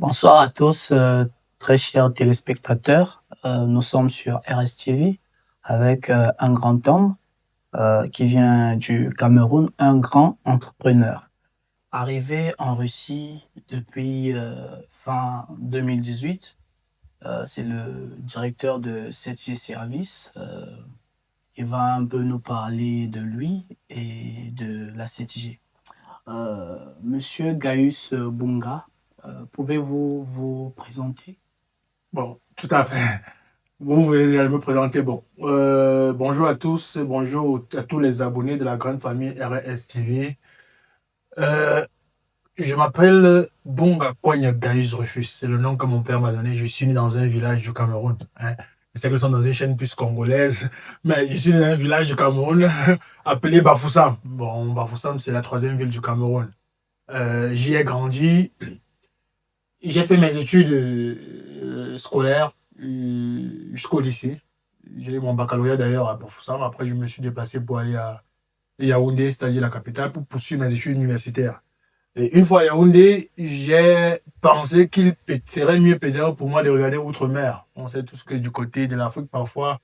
Bonsoir à tous, très chers téléspectateurs. Nous sommes sur RSTV avec un grand homme qui vient du Cameroun, un grand entrepreneur. Arrivé en Russie depuis fin 2018, c'est le directeur de 7G Service. Il va un peu nous parler de lui et de la 7G. Monsieur Gaius Bunga, pouvez-vous vous présenter? Bon, tout à fait. Vous pouvez me présenter. Bon, bonjour à tous, bonjour à tous les abonnés de la grande famille RS TV. Euh, je m'appelle Bonga Kogne Gaïs Rufus, c'est le nom que mon père m'a donné. Je suis né dans un village du Cameroun, hein. Je sais que nous sommes dans une chaîne plus congolaise, mais je suis né dans un village du Cameroun appelé Bafoussam. Bon, Bafoussam, c'est la troisième ville du Cameroun. J'y ai grandi. J'ai fait mes études scolaires jusqu'au lycée. J'ai eu mon baccalauréat d'ailleurs à Bafoussam. Après, je me suis déplacé pour aller à Yaoundé, c'est-à-dire la capitale, pour poursuivre mes études universitaires. Et une fois à Yaoundé, j'ai pensé qu'il serait mieux peut-être pour moi de regarder Outre-mer. On sait tous que du côté de l'Afrique, parfois,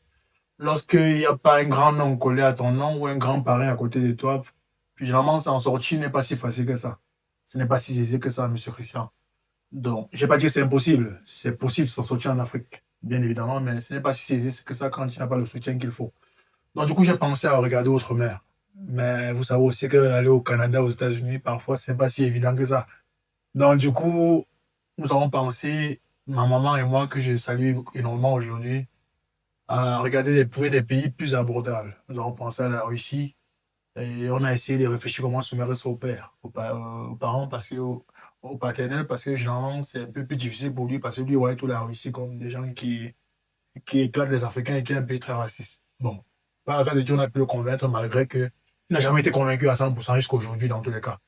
lorsqu'il n'y a pas un grand nom collé à ton nom ou un grand parrain à côté de toi, généralement, s'en sortir n'est pas si facile que ça. Ce n'est pas si aisé que ça, monsieur Christian. Donc, je ne vais pas dire que c'est impossible. C'est possible de s'en sortir en Afrique, bien évidemment, mais ce n'est pas si saisi que ça quand tu n'as pas le soutien qu'il faut. Donc, du coup, j'ai pensé à regarder Outre-mer. Mais vous savez aussi qu'aller au Canada, aux États-Unis, parfois, ce n'est pas si évident que ça. Donc, du coup, nous avons pensé, ma maman et moi, que je salue énormément aujourd'hui, à regarder des pays plus abordables. Nous avons pensé à la Russie et on a essayé de réfléchir comment soumettre ça au père, aux parents, parce que au paternel, parce que généralement, c'est un peu plus difficile pour lui, parce que lui, il voit tout la Russie comme des gens qui éclatent les Africains et qui est un pays très raciste. Bon, par la grâce de Dieu, on a pu le convaincre, malgré que il n'a jamais été convaincu à 100% jusqu'à aujourd'hui, dans tous les cas.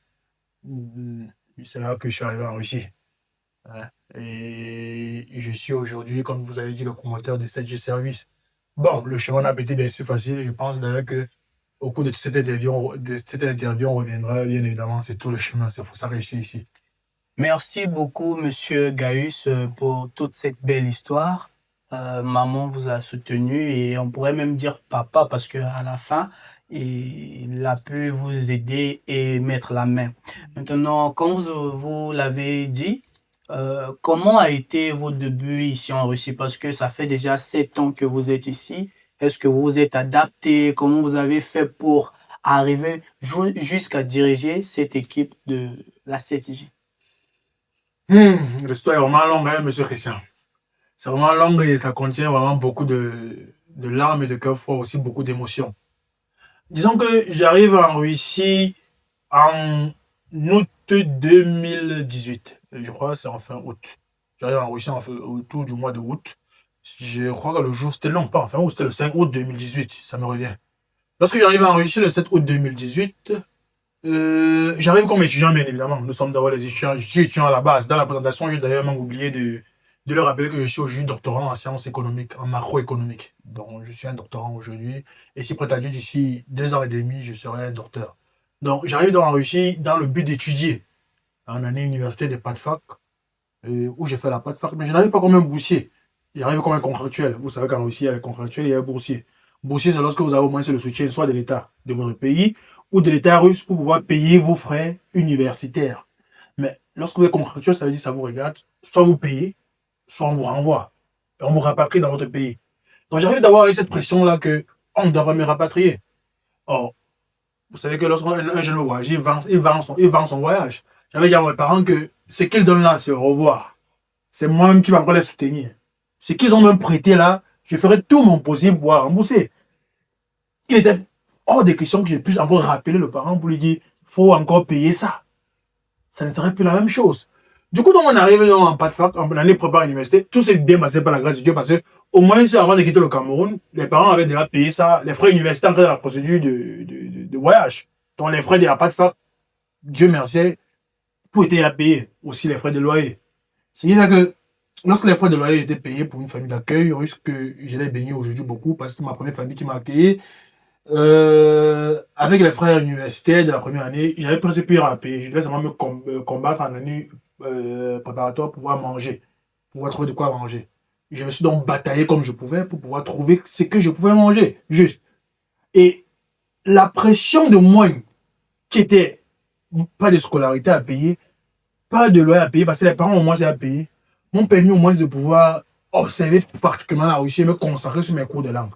Mm, C'est là que je suis arrivé en Russie, hein. Et je suis aujourd'hui, comme vous avez dit, le promoteur de 7G Service. Bon, le chemin n'a pas été bien sûr facile. Je pense d'ailleurs que au cours de cette interview, on reviendra, bien évidemment, c'est tout le chemin. C'est pour ça que je suis ici. Merci beaucoup, Monsieur Gaius, pour toute cette belle histoire. Maman vous a soutenu et on pourrait même dire papa parce que à la fin, il a pu vous aider et mettre la main. Maintenant, comme vous l'avez dit, comment a été vos débuts ici en Russie? Parce que ça fait déjà 7 ans que vous êtes ici. Est-ce que vous vous êtes adapté? Comment vous avez fait pour arriver jusqu'à diriger cette équipe de la CTJ? L'histoire est vraiment longue, hein, monsieur Christian. C'est vraiment long et ça contient vraiment beaucoup de larmes et de cœur froid, aussi beaucoup d'émotions. Disons que j'arrive en Russie en août 2018. Je crois que c'est en fin août. J'arrive en Russie autour du mois de août. Je crois que le jour, c'était long, pas en fin août, c'était le 5 août 2018, ça me revient. Lorsque j'arrive en Russie le 7 août 2018, j'arrive comme étudiant, bien évidemment. Nous sommes d'abord les étudiants. Je suis étudiant à la base. Dans la présentation, j'ai d'ailleurs même oublié de leur rappeler que je suis aujourd'hui doctorant en sciences économiques, en macroéconomique. Donc, je suis un doctorant aujourd'hui. Et si prêt à Dieu, d'ici 2 ans et demi, je serai un docteur. Donc, j'arrive dans la Russie dans le but d'étudier en année université de PATFAC, où j'ai fait la PATFAC. Mais je n'arrive pas comme un boursier. J'arrive comme un contractuel. Vous savez qu'en Russie, il y a les contractuels et il y a les boursiers. Boursier, c'est lorsque vous avez au moins le soutien soit de l'État de votre pays ou de l'État russe pour pouvoir payer vos frais universitaires. Mais lorsque vous êtes contractuel, ça veut dire que ça vous regarde. Soit vous payez, soit on vous renvoie. Et on vous rapatrie dans votre pays. Donc j'arrive d'abord avec cette pression-là que on ne doit pas me rapatrier. Or, vous savez que lorsqu'un jeune voyage, il vend son voyage. J'avais dit à mes parents que ce qu'ils donnent là, c'est au revoir. C'est moi-même qui vais encore les soutenir. Ce qu'ils ont même prêté là, je ferai tout mon possible pour rembourser. Il était hors de question que je puisse encore rappeler le parent pour lui dire, faut encore payer ça. Ça ne serait plus la même chose. Du coup, donc on arrive en pas de fac, en année prépa à l'université, tout s'est bien passé par la grâce de Dieu parce que, au moins, avant de quitter le Cameroun, les parents avaient déjà payé ça, les frais universitaires dans la procédure de voyage. Donc les frais de la pas de fac, Dieu merci, tout était à payer. Aussi les frais de loyer. C'est-à-dire que, lorsque les frais de loyer étaient payés pour une famille d'accueil, risque que je l'ai baigné aujourd'hui beaucoup parce que c'est ma première famille qui m'a accueilli. Avec les frères universitaires de la première année, j'avais presque plus à payer. Je devais seulement combattre en année préparatoire pour pouvoir manger, pour pouvoir trouver de quoi manger. Je me suis donc bataillé comme je pouvais pour pouvoir trouver ce que je pouvais manger, juste. Et la pression de moi, qui était pas de scolarité à payer, pas de loyer à payer, parce que les parents au moins c'est à payer, m'ont permis au moins de pouvoir observer particulièrement la Russie et me concentrer sur mes cours de langue.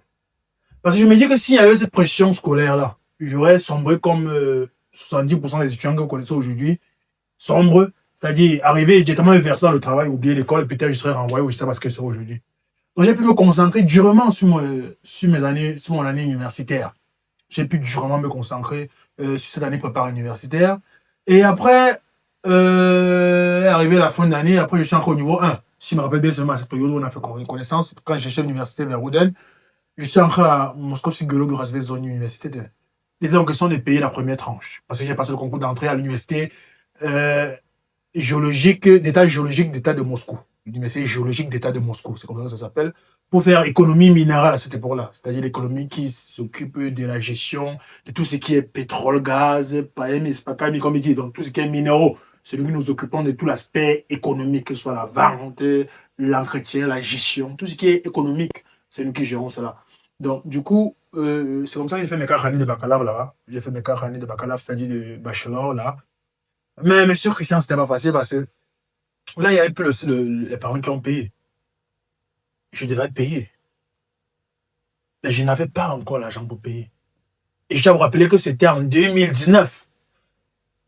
Parce que je me dis que s'il y avait cette pression scolaire-là, j'aurais sombré comme 70% des étudiants que vous connaissez aujourd'hui, sombre, c'est-à-dire arriver directement versé dans le travail, oublier l'école, et peut-être je serais renvoyé ou je sais pas ce que je serais aujourd'hui. Donc j'ai pu me concentrer durement sur mon année universitaire. J'ai pu durement me concentrer sur cette année préparatoire universitaire. Et après, arrivé à la fin de l'année, après je suis encore au niveau 1. Si je me rappelle bien, c'est à cette période où on a fait connaissance, quand j'ai cherché l'université vers Rouden, je suis entré à Moscovski Geolog Zone Université. Il était en question de payer la première tranche. Parce que j'ai passé le concours d'entrée à l'université euh, d'État géologique d'État de Moscou. L'université géologique d'État de Moscou, c'est comme ça que ça s'appelle, pour faire économie minérale à cette époque-là. C'est-à-dire l'économie qui s'occupe de la gestion de tout ce qui est pétrole, gaz, comme il dit, donc tout ce qui est minéraux. C'est nous qui nous occupons de tout l'aspect économique, que ce soit la vente, l'entretien, la gestion, tout ce qui est économique, c'est nous qui gérons cela. Donc, du coup, c'est comme ça que j'ai fait mes 4 années de baccalauréat là-bas. J'ai fait mes 4 années de baccalauréat, c'est-à-dire de bachelor là. Mais monsieur Christian, c'était pas facile parce que là, il y avait plus les parents qui ont payé. Je devais payer. Mais je n'avais pas encore l'argent pour payer. Et je dois vous rappeler que c'était en 2019.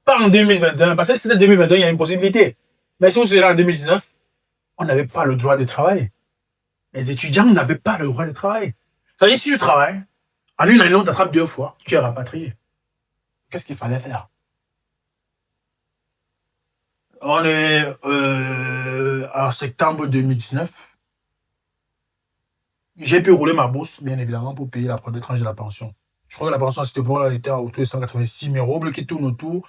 Pas en 2021. Parce que si c'était 2021, il y a une possibilité. Mais si vous étiez là en 2019, on n'avait pas le droit de travailler. Les étudiants n'avaient pas le droit de travailler. C'est-à-dire, si tu travailles, en une année, on t'attrape 2 fois, tu es rapatrié. Qu'est-ce qu'il fallait faire? On est en septembre 2019. J'ai pu rouler ma bourse, bien évidemment, pour payer la première tranche de la pension. Je crois que la pension à cette époque-là était autour de 186 000 roubles qui tourne autour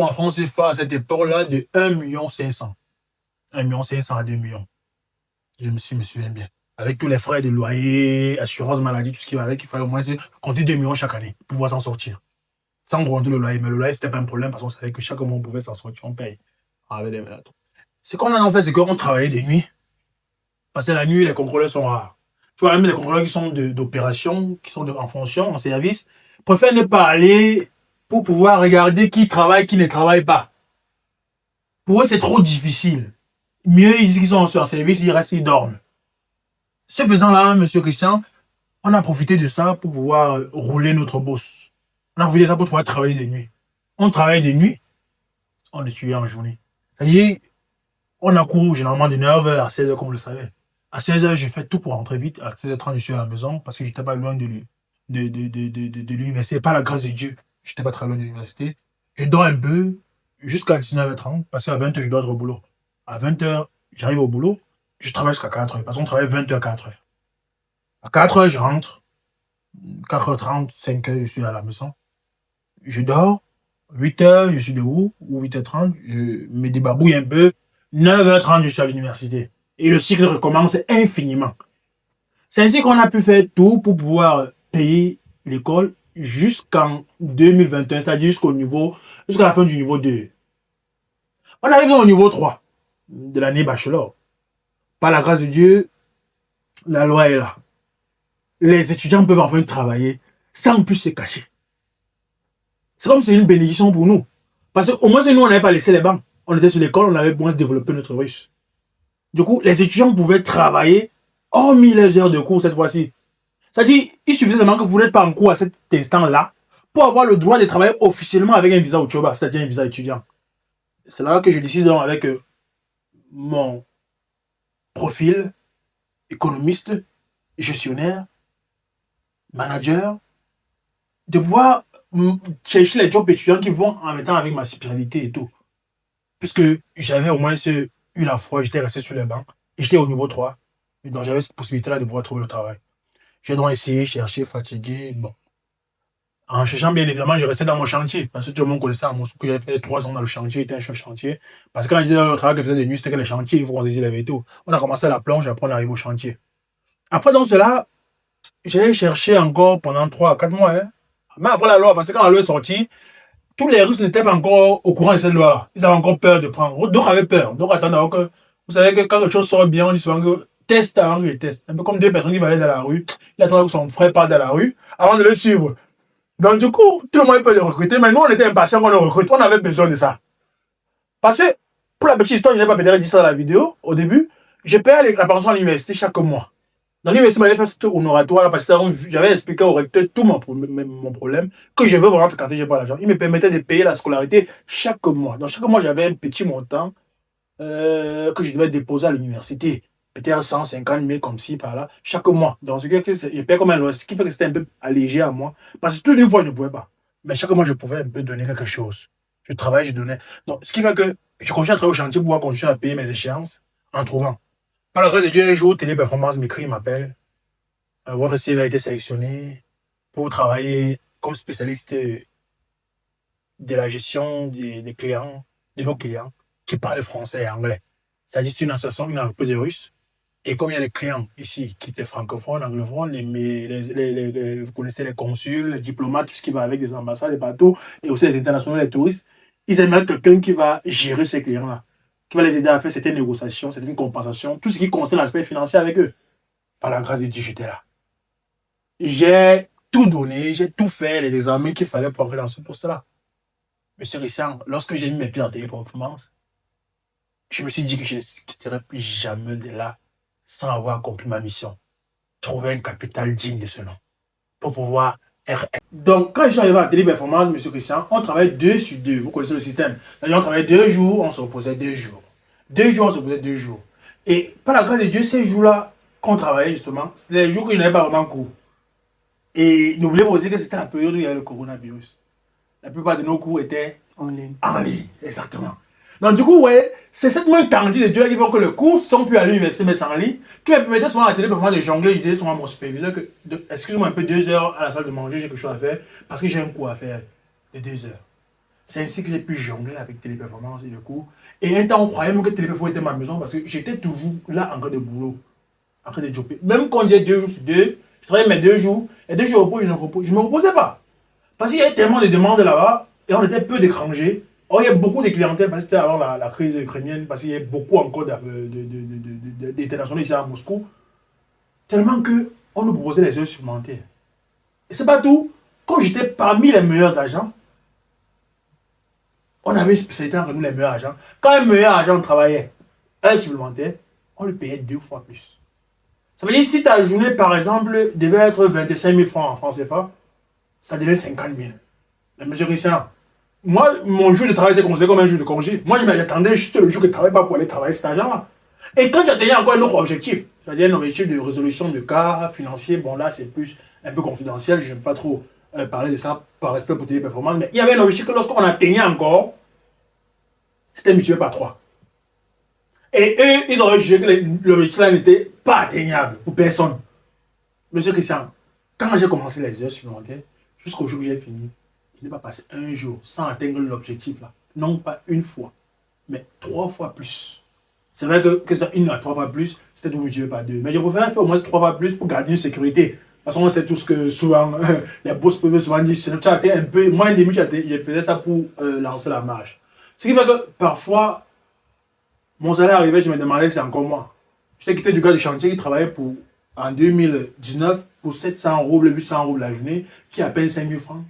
en France CFA à cette époque-là de 1 500 000. 1 500 000 à 2 millions. Me souviens bien. Avec tous les frais de loyer, assurance maladie, tout ce qui va avec, il fallait au moins compter 2 millions chaque année pour pouvoir s'en sortir. Sans compter le loyer. Mais le loyer, c'était pas un problème parce qu'on savait que chaque mois, on pouvait s'en sortir, on paye. Ce qu'on a en fait, c'est qu'on travaillait des nuits. Parce que la nuit, les contrôleurs sont rares. Tu vois, même les contrôleurs qui sont d'opération, qui sont en fonction, en service, préfèrent ne pas aller pour pouvoir regarder qui travaille, qui ne travaille pas. Pour eux, c'est trop difficile. Mieux, ils disent qu'ils sont en service, ils restent, ils dorment. Ce faisant-là, monsieur Christian, on a profité de ça pour pouvoir rouler notre boss. On a profité de ça pour pouvoir travailler des nuits. On travaille des nuits, on étudie en journée. C'est-à-dire, on a cours généralement de 9h à 16h, comme vous le savez. À 16h, j'ai fait tout pour rentrer vite. À 16h30, je suis à la maison parce que j'étais pas loin de l'université. Par la grâce de Dieu, j'étais pas très loin de l'université. Je dors un peu jusqu'à 19h30 parce qu'à 20h, je dois être au boulot. À 20h, j'arrive au boulot. Je travaille jusqu'à 4h parce qu'on travaille 20h, 4h. À 4h, je rentre. 4h30, 5h, je suis à la maison. Je dors. 8h, je suis debout. Ou 8h30, je me débarbouille un peu. 9h30, je suis à l'université. Et le cycle recommence infiniment. C'est ainsi qu'on a pu faire tout pour pouvoir payer l'école jusqu'en 2021, c'est-à-dire jusqu'à la fin du niveau 2. On arrive au niveau 3 de l'année bachelor. Par la grâce de Dieu, la loi est là. Les étudiants peuvent enfin travailler sans plus se cacher. C'est comme si c'est une bénédiction pour nous. Parce qu'au moins, si nous, on n'avait pas laissé les bancs. On était sur l'école, on avait moins développé notre russe. Du coup, les étudiants pouvaient travailler hormis les heures de cours cette fois-ci. C'est-à-dire, il suffisait seulement que vous n'êtes pas en cours à cet instant-là pour avoir le droit de travailler officiellement avec un visa Uchoba, c'est-à-dire un visa étudiant. C'est là que je décide donc avec mon profil économiste, gestionnaire, manager, de pouvoir chercher les jobs étudiants qui vont en même temps avec ma spiritualité et tout. Puisque j'avais au moins eu la foi, j'étais resté sur les bancs, j'étais au niveau 3, et donc j'avais cette possibilité-là de pouvoir trouver le travail. J'ai donc essayé, cherché, fatigué, bon. En cherchant, bien évidemment, je restais dans mon chantier, parce que tout le monde connaissait à Moscou que j'avais fait 3 ans dans le chantier, j'étais un chef chantier. Parce que quand je disais le travail que je faisais de nuit, c'était que les chantiers, il faut qu'on se dise la vérité. On a commencé à la plonge, après on arrive au chantier. Après, dans cela, J'ai cherché encore pendant 3 à 4 mois. Hein. Mais après la loi, parce que quand la loi est sortie, tous les Russes n'étaient pas encore au courant de cette loi-là. Ils avaient encore peur de prendre. D'autres avaient peur. Donc attendez, que vous savez que quand quelque chose sort bien, on dit souvent que teste avant que je teste. Un peu comme deux personnes qui valaient dans la rue. Il attendait que son frère parte dans la rue avant de le suivre. Donc du coup, tout le monde peut le recruter. Mais nous, on était impatients qu'on le recrute. On avait besoin de ça. Parce que, pour la petite histoire, je n'ai pas peut-être dit ça dans la vidéo, au début, je payais la pension à l'université chaque mois. Dans l'université, j'avais fait cet oratoire parce que j'avais expliqué au recteur tout mon problème, que je veux vraiment fréquenter, je n'ai pas l'argent. Il me permettait de payer la scolarité chaque mois. Donc chaque mois, j'avais un petit montant que je devais déposer à l'université. Peut-être 150 000 comme ci, par là, chaque mois. Donc ce qui fait que je payais comme un loyer, ce qui fait que c'était un peu allégé à moi. Parce que toute une fois, je ne pouvais pas. Mais chaque mois, je pouvais un peu donner quelque chose. Je travaillais, je donnais. Donc ce qui fait que je continue à travailler au chantier pour pouvoir continuer à payer mes échéances en trouvant. Par la grâce de Dieu, un jour, Téléperformance m'écrit, il m'appelle. Votre CV a été sélectionné pour travailler comme spécialiste de la gestion des clients, de nos clients qui parlent français et anglais. C'est-à-dire c'est une association, une entreprise russe. Et comme il y a des clients ici qui étaient francophones, anglophones, vous connaissez les consuls, les diplomates, tout ce qui va avec les ambassades, les bateaux, et aussi les internationaux, les touristes, ils aimeraient quelqu'un qui va gérer ces clients-là, qui va les aider à faire certaines négociations, certaines compensations, tout ce qui concerne l'aspect financier avec eux. Par la grâce de Dieu, j'étais là. J'ai tout donné, j'ai tout fait, les examens qu'il fallait pour entrer dans ce poste-là. Monsieur Richard, lorsque j'ai mis mes pieds en Téléperformance, je me suis dit que je ne quitterai plus jamais de là sans avoir accompli ma mission. Trouver un capital digne de ce nom pour pouvoir RR. Donc, quand je suis arrivé à Téléperformance, monsieur Christian, on travaille 2 sur 2. Vous connaissez le système. C'est-à-dire, on travaillait 2 jours, on se reposait 2 jours. 2 jours, on se reposait 2 jours. Et par la grâce de Dieu, ces jours-là qu'on travaillait justement, c'était les jours où il n'y avait pas vraiment cours. Et n'oubliez pas aussi que c'était la période où il y avait le coronavirus. La plupart de nos cours étaient En ligne. en ligne, exactement. Donc du coup, ouais, c'est cette main tendue de Dieu qui fait que les cours sont plus à l'université, mais c'est en ligne, qui me permettait souvent à la télé pour moi de jongler. Je disais souvent à mon superviseur que, excuse-moi un peu, 2 heures à la salle de manger, j'ai quelque chose à faire, parce que j'ai un cours à faire de 2 heures. C'est ainsi que j'ai pu jongler avec Téléperformance et le cours. Et un temps, on croyait même que Téléperformance était ma maison, parce que j'étais toujours là en train de boulot, en train de jobber. Même quand j'ai 2 jours sur 2, je travaillais mes 2 jours, et 2 jours au repos, je ne me reposais pas. Parce qu'il y avait tellement de demandes là-bas, et on était peu d'étrangers. Or, il y a beaucoup de clientèle, parce que c'était avant la crise ukrainienne, parce qu'il y a beaucoup encore d'internationaux ici à Moscou. Tellement qu'on nous proposait les heures supplémentaires. Et c'est pas tout. Quand j'étais parmi les meilleurs agents, on avait une spécialité entre nous, les meilleurs agents. Quand un meilleur agent travaillait un supplémentaire, on lui payait 2 fois plus. Ça veut dire si ta journée, par exemple, devait être 25 000 francs en France CFA, ça devait 50 000. Mais monsieur Christian, moi, mon jour de travail était considéré comme un jour de congé. Moi, je m'attendais juste le jour que je ne travaille pas pour aller travailler cet argent-là. Et quand j'atteignais encore un autre objectif, c'est-à-dire un objectif de résolution de cas financiers, bon là, c'est plus un peu confidentiel, je n'aime pas trop parler de ça par respect pour Téléperformance, mais il y avait un objectif que lorsqu'on atteignait encore, c'était multiplié par 3. Et eux, ils ont jugé que l'objectif-là n'était pas atteignable pour personne. Monsieur Christian, quand j'ai commencé les heures supplémentaires, jusqu'au jour où j'ai fini, je n'ai pas passé un jour sans atteindre l'objectif là. Non pas une fois, mais 3 fois plus. C'est vrai que c'est 1 à 3 fois plus, c'était tout multiplié par 2. Mais je préfère faire au moins 3 fois plus pour garder une sécurité. De toute façon, on sait tout ce que souvent les boss peuvent souvent dire. Tu as été un peu, moi, un demi, je faisais ça pour lancer la marche. Ce qui fait que parfois, mon salaire arrivait, je me demandais si c'est encore moi. J'étais quitté du gars du chantier qui travaillait pour, en 2019 pour 700 roubles, 800 roubles la journée, qui a à peine 5 000 francs,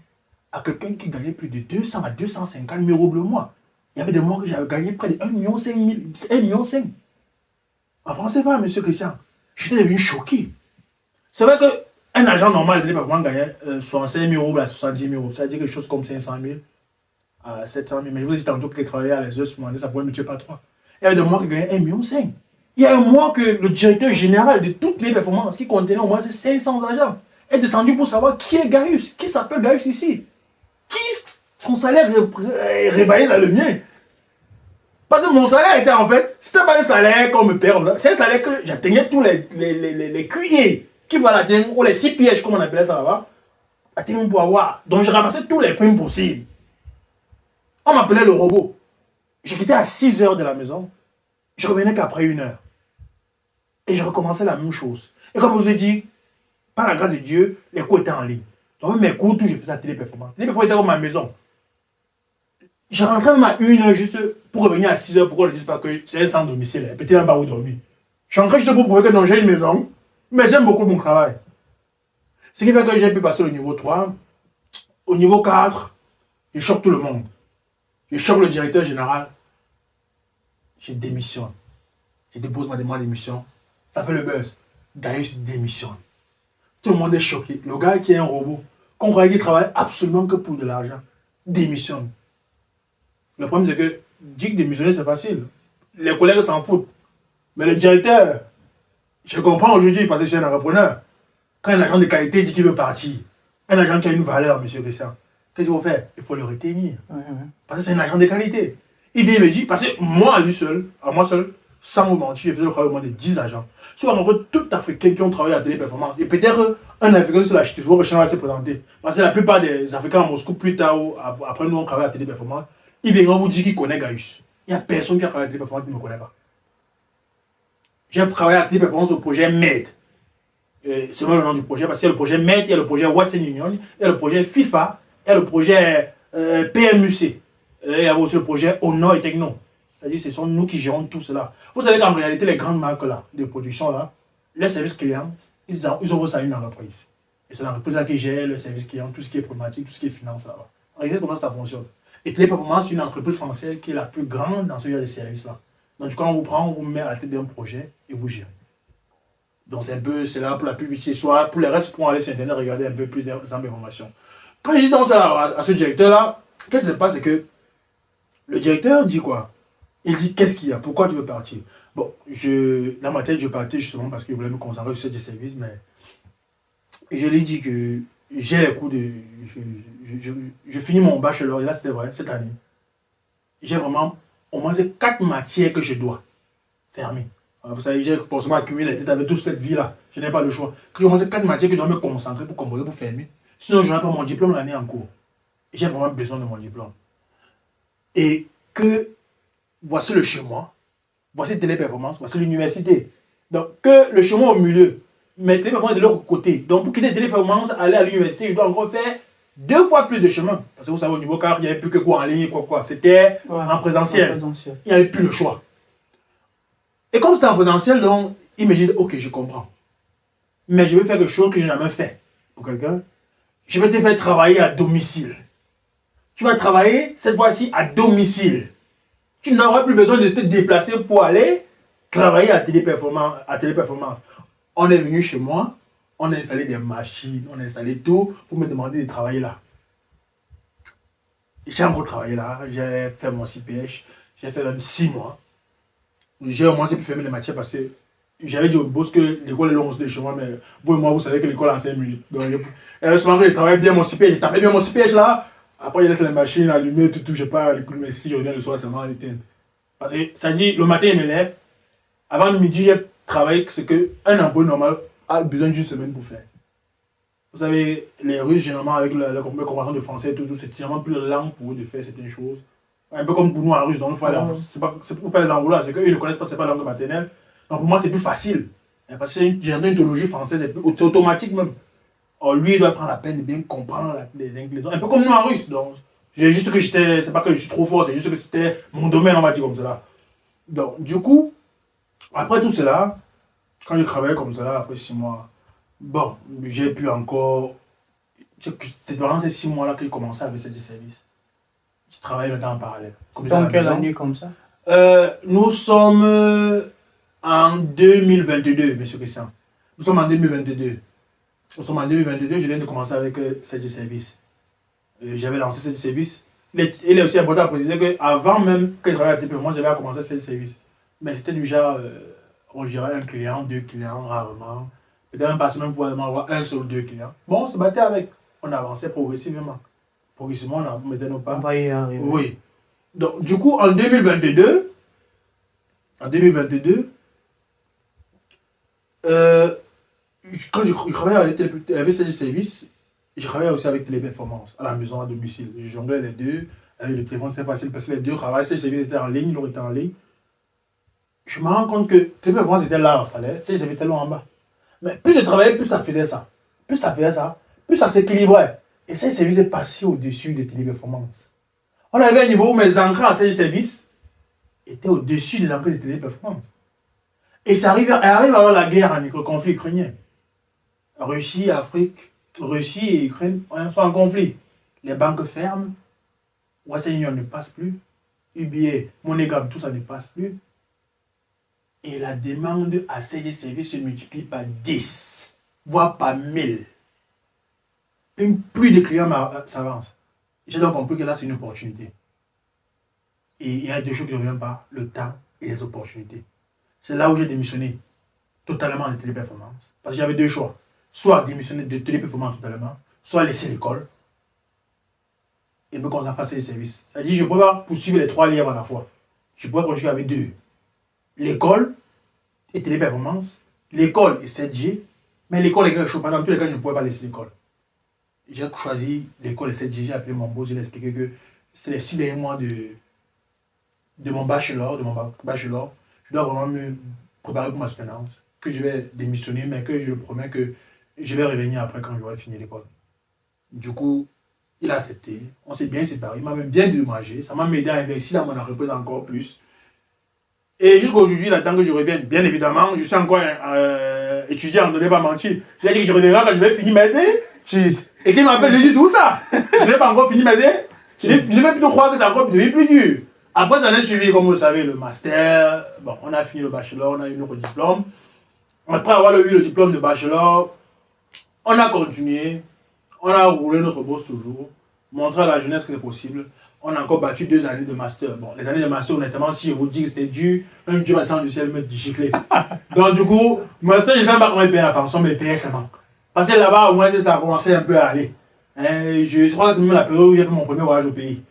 à quelqu'un qui gagnait plus de 200 à 250 000 roubles le mois. Il y avait des mois que j'avais gagné près de 1,5 million. 1,5 million. En français, pas, monsieur Christian. J'étais devenu choqué. C'est vrai qu'un agent normal, il ne gagnait 65 000 roubles à 70 000 euros. Ça veut dire quelque chose comme 500 000 à 700 000. Mais je vous dis tantôt qu'il travaillait à les heures, ça pouvait multiplier par 3. Il y avait des mois qui gagnaient 1,5 million. Il y a un mois que le directeur général de toutes les performances, qui contenait au moins 500 agents, est descendu pour savoir qui est Gaius, qui s'appelle Gaius ici. Qui son salaire révalise à le mien. Parce que mon salaire était en fait, c'était pas un salaire qu'on me perd, c'est un salaire que j'atteignais tous les QI qui va l'atteindre, ou les 6 pièges, comme on appelait ça là-bas, atteindre pour avoir. Donc je ramassais tous les primes possibles. On m'appelait le robot. Je quittais à 6 heures de la maison, je revenais qu'après 1 heure. Et je recommençais la même chose. Et comme je vous ai dit, par la grâce de Dieu, les cours étaient en ligne. Donc, mes cours, tout, je faisais à Téléperformance. Téléperformance était comme ma maison. Je rentrais même à 1h juste pour revenir à 6h pour qu'on ne dise pas que c'est sans domicile. Peut-être même pas où dormir. Je suis rentré juste pour prouver que non, j'ai une maison, mais j'aime beaucoup mon travail. Ce qui fait que j'ai pu passer au niveau 3. Au niveau 4, je choque tout le monde. Je choque le directeur général. Je démissionne. Je dépose ma demande de démission. Ça fait le buzz. Darius démissionne. Tout le monde est choqué. Le gars qui est un robot, qu'on croyait qu'il travaille absolument que pour de l'argent, démissionne. Le problème, c'est que dire que démissionner, c'est facile. Les collègues s'en foutent. Mais le directeur, je comprends aujourd'hui parce que je suis un entrepreneur. Quand un agent de qualité dit qu'il veut partir, un agent qui a une valeur, monsieur Christian, qu'est-ce qu'il faut faire? Il faut le retenir. Parce que c'est un agent de qualité. Il vient me dire, parce que moi, à moi seul, sans vous mentir, je faisais le travail au moins de 10 agents. Soit en gros, tout Africains qui ont travaillé à la Téléperformance. Et peut-être un Africain sur la chute, il faut que va se présenter. Parce que la plupart des Africains à Moscou, plus tard, après nous, on travaille à la Téléperformance, ils viendront vous dire qu'ils connaissent Gaius. Il n'y a personne qui a travaillé à la Téléperformance qui ne me connaît pas. J'ai travaillé à la Téléperformance au projet MED. Selon le nom du projet, parce qu'il y a le projet MED, il y a le projet Western Union, il y a le projet FIFA, il y a le projet PMUC. Il y a aussi le projet Honor et Techno. C'est-à-dire que ce sont nous qui gérons tout cela. Vous savez qu'en réalité, les grandes marques là, de production, là, les services clients, ils ont ça à une entreprise. Et c'est l'entreprise là qui gère le service client, tout ce qui est problématique, tout ce qui est finance là-bas. En réalité, comment ça fonctionne. Et Téléperformance, c'est une entreprise française qui est la plus grande dans ce genre de services-là. Donc, du coup, on vous prend, on vous met à la tête d'un projet et vous gérez. Donc, c'est un peu, c'est là pour la publicité, soit pour les restes, pour aller sur Internet, regarder un peu plus d'informations. Quand je dis dans ça à ce directeur-là, qu'est-ce qui se passe, c'est que le directeur dit quoi? Il dit, qu'est-ce qu'il y a? Pourquoi tu veux partir? Bon, dans ma tête, je partais justement parce qu'il voulait me concentrer sur ce service, mais je lui dis que j'ai les cours de... Je finis mon bachelor, et là c'était vrai, cette année. J'ai vraiment au moins 4 matières que je dois fermer. Vous savez, j'ai forcément accumulé la tête avec toute cette vie-là. Je n'ai pas le choix. J'ai au moins 4 matières que je dois me concentrer pour composer, pour fermer. Sinon, je n'aurai pas mon diplôme l'année en cours. J'ai vraiment besoin de mon diplôme. Et que voici le chemin, voici Téléperformance, voici l'université. Donc, que le chemin au milieu, mais Téléperformance est de l'autre côté. Donc, pour quitter Téléperformance, aller à l'université, je dois encore faire 2 fois plus de chemin. Parce que vous savez, au niveau car il n'y avait plus que quoi en ligne, quoi. C'était en présentiel. Il n'y avait plus le choix. Et comme c'était en présentiel, donc, il me dit, ok, je comprends. Mais je vais faire quelque chose que je n'ai jamais fait pour quelqu'un. Je vais te faire travailler à domicile. Tu vas travailler, cette fois-ci, à domicile. Tu n'auras plus besoin de te déplacer pour aller travailler à Téléperformance. On est venu chez moi, on a installé des machines, on a installé tout pour me demander de travailler là. J'ai encore travaillé là, j'ai fait mon CPH, j'ai fait même 6 mois. J'ai au moins pu fermer les matières parce que j'avais dit au boss que l'école est longue de chez moi, mais vous et moi, vous savez que l'école est en 5 minutes. Donc, souvent que je travaille bien mon CPH, j'ai tapé bien mon CPH là. Après, je laisse les machines allumées, tout, je pars à l'école, mais si je reviens le soir, seulement à l'éteindre. Parce que ça dit, le matin, il me lève. Avant midi, j'ai travaillé ce qu'un emploi normal a besoin d'une semaine pour faire. Vous savez, les Russes, généralement, avec la compréhension de français et tout, c'est généralement plus lent pour eux de faire certaines choses. Un peu comme pour nous en russe, donc c'est pour pas les enrouler, c'est qu'ils ne connaissent pas, c'est pas la langue maternelle. Donc pour moi, c'est plus facile. Parce que j'ai une théologie française, c'est automatique même. Or, lui, il doit prendre la peine de bien comprendre les inclinaisons. Un peu comme nous en russe. Donc, juste que c'est pas que je suis trop fort, c'est juste que c'était mon domaine, on va dire comme cela. Donc, du coup, après tout cela, quand je travaillais comme cela, après 6 mois, bon, j'ai pu encore. C'est pendant ces 6 mois-là que j'ai commencé avec ce service. Je travaillais maintenant en parallèle. Dans quelle année comme ça? Nous sommes en 2022, monsieur Christian. Nous sommes en 2022. Nous sommes en 2022, je viens de commencer avec ce service. J'avais lancé ce service. Il est aussi important à préciser qu'avant même que je travaille à Téléperformance, j'avais commencé ce service. Mais c'était déjà, on gérait un client, 2 clients, rarement. Peut-être même pas semaine pour avoir un seul, 2 clients. Bon, on se battait avec. On avançait progressivement. Progressivement, on mettait nos pas. On va y arriver. Oui. Donc, du coup, en 2022, quand je travaillais avec ce service, je travaillais aussi avec Téléperformance, à la maison, à domicile. Je jonglais les deux. Avec le téléphone, c'est facile parce que les deux travaillaient. Ce service était en ligne, l'autre était en ligne. Je me rends compte que Téléperformance était là en salaire, ce service était loin en bas. Mais plus je travaillais, plus ça faisait ça. plus ça faisait ça, plus ça s'équilibrait. Et ces services est passé au-dessus des téléperformances. On avait un niveau où mes entrées en service étaient au-dessus des entrées des téléperformances. Et ça arrive alors la guerre, le conflit ukrainien. Russie, Afrique, Russie et Ukraine sont en conflit. Les banques ferment, Western Union ne passe plus, UBA, MoneyGram, tout ça ne passe plus. Et la demande à ces services se multiplie par 10, voire par 1000. Une pluie de clients s'avance. J'ai donc compris que là, c'est une opportunité. Et il y a deux choses qui ne reviennent pas, le temps et les opportunités. C'est là où j'ai démissionné totalement de téléperformance. Parce que j'avais deux choix. Soit démissionner de téléperformance totalement, soit laisser l'école et me concentrer à ces services. C'est-à-dire que je ne peux pas poursuivre les 3 liens à la fois. Je pourrais continuer avec 2. L'école et téléperformance. L'école et 7G. Mais l'école est quelque chose. Dans tous les cas, je ne pouvais pas laisser l'école. J'ai choisi l'école et 7G. J'ai appelé mon boss. Je lui ai expliqué que c'est les 6 derniers mois de mon bachelor. Je dois vraiment me préparer pour ma soutenance. Que je vais démissionner, mais que je promets que je vais revenir après quand j'aurai fini l'école. Du coup, il a accepté. On s'est bien séparés. Il m'a même bien dédommagé. Ça m'a aidé à investir dans mon entreprise encore plus. Et jusqu'à aujourd'hui, il attend que je revienne. Bien évidemment, je suis encore étudiant, ne vais pas mentir. Je lui ai dit que je reviendrai quand je vais finir mes études. Et qu'il m'appelle, je dis tout ça. Je n'ai pas encore fini mes études. Je vais plutôt croire que c'est encore devenu plus dur. Après, ça a suivi, comme vous le savez, le master. Bon, on a fini le bachelor, on a eu notre diplôme. Après avoir eu le diplôme de bachelor, on a continué. On a roulé notre boss toujours. Montré à la jeunesse que c'est possible. On a encore battu 2 années de master. Bon, les années de master, honnêtement, si je vous dis que c'était dur, un dur accent du ciel me gifler. Donc, du coup, master, je ne sais pas comment ils payent la pension, mais ils payaient seulement. Parce que là-bas, au moins, ça a commencé un peu à aller. Je crois que c'est même la période où j'ai fait mon premier voyage au pays.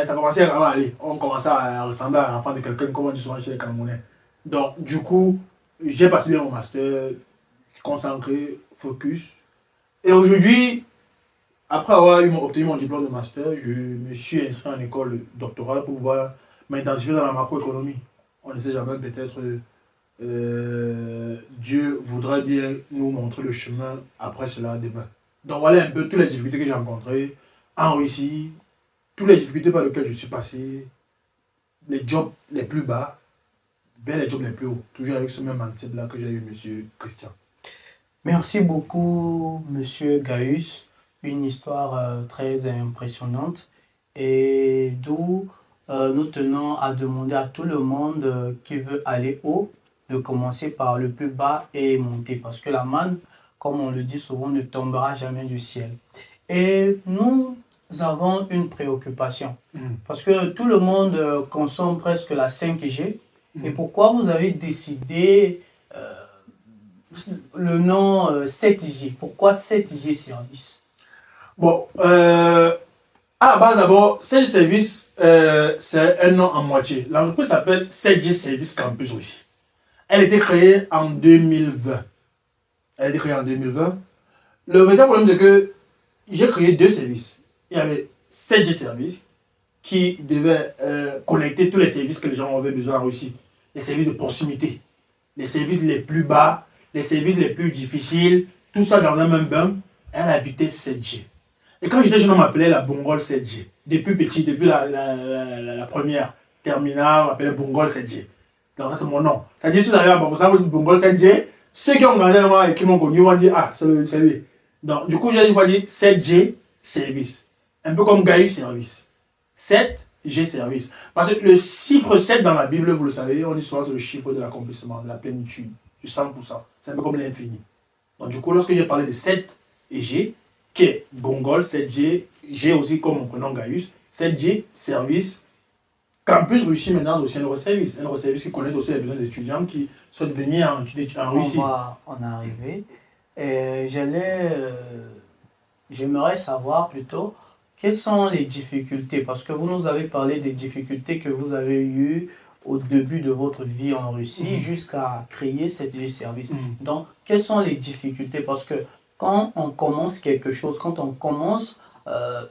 Ça commençait à aller. On commençait à ressembler à l'enfant de quelqu'un, comme on dit souvent chez les Camerounais. Donc, du coup, j'ai passé bien mon master, concentré, focus. Et aujourd'hui, après avoir obtenu mon diplôme de master, je me suis inscrit en école doctorale pour pouvoir m'intensifier dans la macroéconomie. On ne sait jamais, peut-être Dieu voudrait bien nous montrer le chemin après cela demain. Donc voilà un peu toutes les difficultés que j'ai rencontrées en Russie, toutes les difficultés par lesquelles je suis passé, les jobs les plus bas vers les jobs les plus hauts. Toujours avec ce même mindset-là que j'ai eu, monsieur Christian. Merci beaucoup, monsieur Gaius. Une histoire très impressionnante et d'où nous tenons à demander à tout le monde qui veut aller haut de commencer par le plus bas et monter parce que la manne, comme on le dit souvent, ne tombera jamais du ciel. Et nous avons une préoccupation parce que tout le monde consomme presque la 5G. Et pourquoi vous avez décidé le nom 7G? Pourquoi 7G service? Bon, à la base d'abord, 7G Service, c'est un nom en moitié. L'entreprise s'appelle 7G Service Campus aussi. Elle a été créée en 2020. Le véritable problème, c'est que j'ai créé 2 services. Il y avait 7G Service qui devait connecter tous les services que les gens avaient besoin en Russie. Les services de proximité, les services les plus bas, les services les plus difficiles, tout ça dans un même bain, à la vitesse 7G. Et quand j'étais jeune, on m'appelait la Bongol 7G. Depuis petit, depuis la première terminale, on m'appelait Bongol 7G. Donc ça, c'est mon nom. C'est-à-dire, si vous arrivez à Bongol 7G, ceux qui ont grandi avec moi et qui m'ont connu vont dire, ah, c'est lui. Donc, du coup, j'ai une fois dit 7G Service. Un peu comme Gaius Service. 7G Service. Parce que le chiffre 7 dans la Bible, vous le savez, on dit souvent c'est le chiffre de l'accomplissement, de la plénitude, du 100%. C'est un peu comme l'infini. Donc, du coup, lorsque j'ai parlé de 7 et G, qui est Bongol, 7G, G aussi comme mon prénom Gaius, 7G, service, campus Russie maintenant aussi un neuroservice qui connaît aussi les besoins des étudiants qui souhaitent venir en Russie. On va en arriver. J'aimerais savoir plutôt quelles sont les difficultés, parce que vous nous avez parlé des difficultés que vous avez eues au début de votre vie en Russie jusqu'à créer 7G Service. Donc, quelles sont les difficultés? Parce que quand on commence quelque chose, quand on commence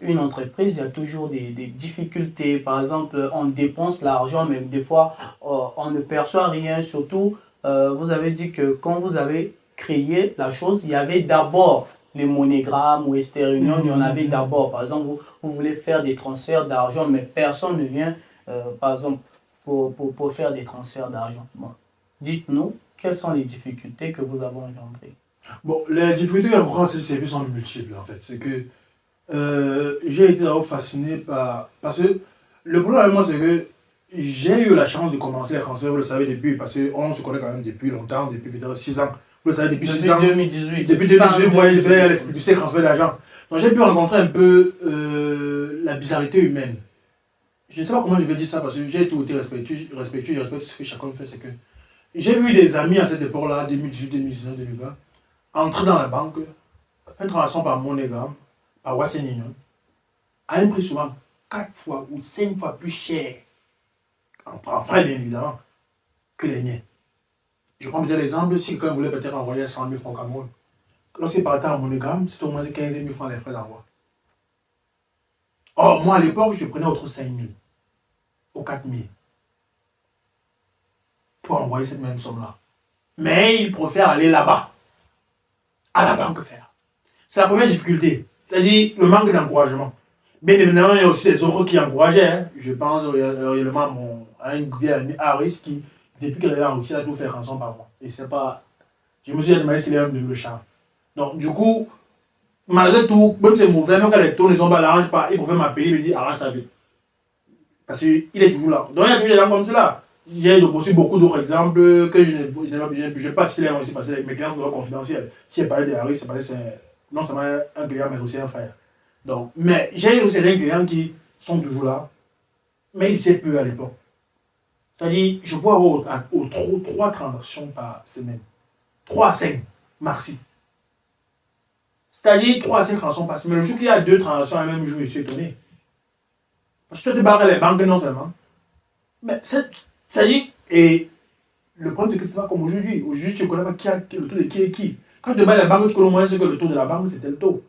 une entreprise, il y a toujours des difficultés. Par exemple, on dépense l'argent, mais des fois, on ne perçoit rien. Surtout, vous avez dit que quand vous avez créé la chose, il y avait d'abord les MoneyGram ou Western Union, il y en avait d'abord. Par exemple, vous voulez faire des transferts d'argent, mais personne ne vient, par exemple, pour faire des transferts d'argent. Bon. Dites-nous, quelles sont les difficultés que vous avez rencontrées? Bon, les difficultés que rencontrent ces services sont multiples en fait. C'est que j'ai été d'abord fasciné par. Parce que le problème avec moi, c'est que j'ai eu la chance de commencer les transferts, vous le savez, depuis. Parce qu'on se connaît quand même depuis longtemps, depuis peut-être 6 ans. Vous le savez, depuis 6 ans. 2018. Depuis 2018, vous voyez, du transfert d'argent. Donc j'ai pu rencontrer un peu la bizarreté humaine. Je ne sais pas comment je vais dire ça parce que j'ai été respectueux, je respecte ce que chacun fait. C'est que j'ai vu des amis à cette époque-là, 2018, 2019, 2020, entrer dans la banque, faire transaction par MoneyGram, par Western Union, à un prix souvent 4 fois ou 5 fois plus cher, en frais bien évidemment, que les miens. Je prends peut-être l'exemple, si quelqu'un voulait peut-être envoyer 100 000 francs au Cameroun, lorsqu'il partait en MoneyGram, c'était au moins 15 000 francs les frais d'envoi. Or, moi à l'époque, je prenais autre 5 000 ou 4 000 pour envoyer cette même somme-là. Mais il préfère aller là-bas, à la banque faire. C'est la première difficulté, c'est-à-dire le manque d'encouragement. Bien évidemment, il y a aussi les autres qui encourageaient. Hein. Je pense réellement à un vieil ami Harris qui, depuis qu'elle avait réussi, a tout fait rançon par mois. Et c'est pas. Je me suis demandé s'il est un de le charme. Donc, du coup, malgré tout, même si c'est mauvais, même quand les taux ne sont pas l'arrange pas, il pouvait m'appeler et me dire arrange sa vie. Parce qu'il est toujours là. Donc, il y a toujours des gens comme cela. Il y a aussi beaucoup d'autres exemples que je n'ai pas cité aussi parce que mes clients sont confidentiels. Si je parlais de Harris, c'est parce que c'est non seulement un client, mais aussi un frère. Donc, mais j'ai aussi des clients qui sont toujours là, mais ils étaient peu à l'époque. C'est-à-dire, je peux avoir au 3 transactions par semaine. 3 à 5, maxi. C'est-à-dire 3 à 5 transactions par semaine. Le jour qu'il y a 2 transactions le même jour, je suis étonné. Parce que tu te barres les banques non seulement. Mais c'est-à-dire, et le problème c'est que c'est pas comme aujourd'hui. Aujourd'hui, tu ne connais pas le taux de qui est qui. Quand tu te barres les banques, tu connais au moins ce que le taux de la banque, c'est tel taux.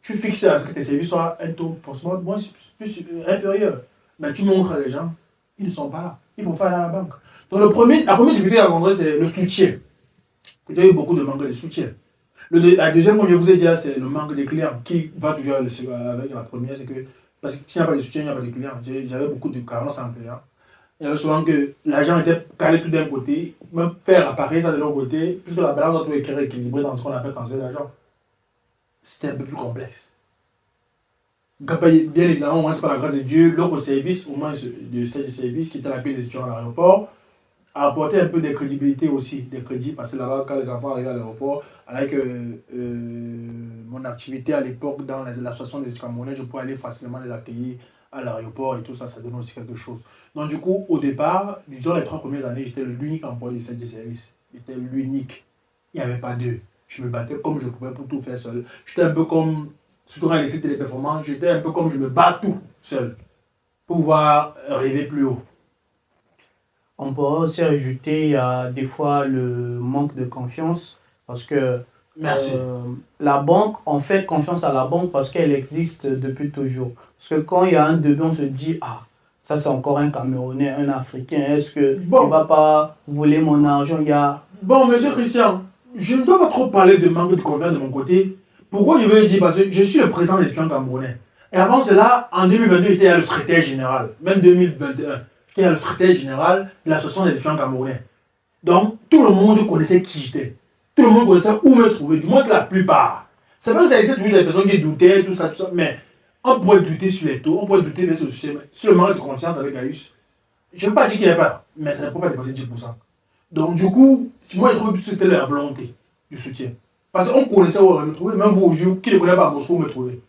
Tu fixes à ce que tes services soient un taux forcément plus inférieur. Mais tu montres à les gens, ils ne sont pas là. Ils vont faire aller à la banque. Donc la première difficulté à rencontrer, c'est le soutien. J'ai eu beaucoup de manque de soutien. La deuxième, comme je vous ai dit là, c'est le manque de clients qui va toujours avec la première. C'est que, parce que s'il n'y a pas de soutien, il n'y a pas de clients. J'avais beaucoup de carences en clients. Il y avait souvent que l'argent était calé tout d'un côté, même faire apparaître ça de l'autre côté, puisque la balance doit tout être équilibrée dans ce qu'on appelle transfert d'argent. C'était un peu plus complexe. Bien évidemment, moi, c'est par la grâce de Dieu, l'autre service, au moins de ces services qui était l'accueil des étudiants à l'aéroport, a apporté un peu de crédibilité aussi, des crédits, parce que là-bas, quand les enfants arrivaient à l'aéroport, avec mon activité à l'époque dans l'association des Camerounais, je pouvais aller facilement les accueillir à l'aéroport et tout ça, ça donne aussi quelque chose. Donc, du coup, au départ, durant les 3 premières années, j'étais l'unique employé de cette service. J'étais l'unique. Il n'y avait pas deux. Je me battais comme je pouvais pour tout faire seul. J'étais un peu comme, surtout dans les sites de performance, j'étais un peu comme je me bats tout seul pour pouvoir rêver plus haut. On pourrait aussi ajouter des fois le manque de confiance parce que Merci. la banque, on fait confiance à la banque parce qu'elle existe depuis toujours. Parce que quand il y a un début, on se dit, ah, ça c'est encore un Camerounais, un Africain, est-ce qu'il ne va pas voler mon argent? Bon, monsieur Christian, je ne dois pas trop parler de manque de confiance de mon côté. Pourquoi je veux le dire? Parce que je suis le président des étudiants camerounais. Et avant cela, en 2022, j'étais le secrétaire général. Même 2021, j'étais le secrétaire général de l'association des étudiants camerounais. Donc, tout le monde connaissait qui j'étais. Tout le monde connaissait où me trouver, du moins que la plupart. C'est vrai que ça existait toujours des personnes qui doutaient, tout ça, mais on pourrait douter sur les taux, on pourrait douter sur le manque de confiance avec Gaius. Je ne veux pas dire qu'il n'y a pas, mais ça ne peut pas dépasser 10%. Donc, du coup, moi, je trouve que c'était la volonté du soutien. Parce qu'on connaissait où on me trouver, même vous aujourd'hui, qui ne connaît pas Moscou, où me trouver.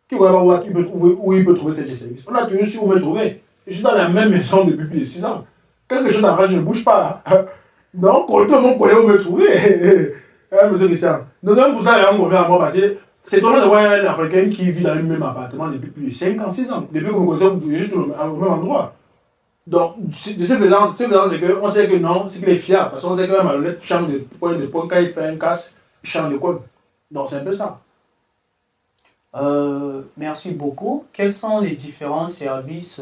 Qui ne connaît pas où il peut trouver ces services. On a toujours su où me trouver. Je suis dans la même maison depuis plus de 6 ans. Quelque chose d'argent, je ne bouge pas. Donc, tout le monde connaît où me trouver. Monsieur Christian. Donc, c'est pour ça que on revient à moi, parce que c'est étonnant de voir un Africain qui vit dans le même appartement depuis plus de 5 ans, 6 ans. Depuis qu'on me connaît, vous vivez juste au même endroit. Donc, de ce faisant, c'est qu'on sait que non, c'est qu'il est fiable. Parce qu'on sait que Malhonnête change de point, quand il fait un casse, il change de code. Donc, c'est un peu ça. Merci beaucoup. Quels sont les différents services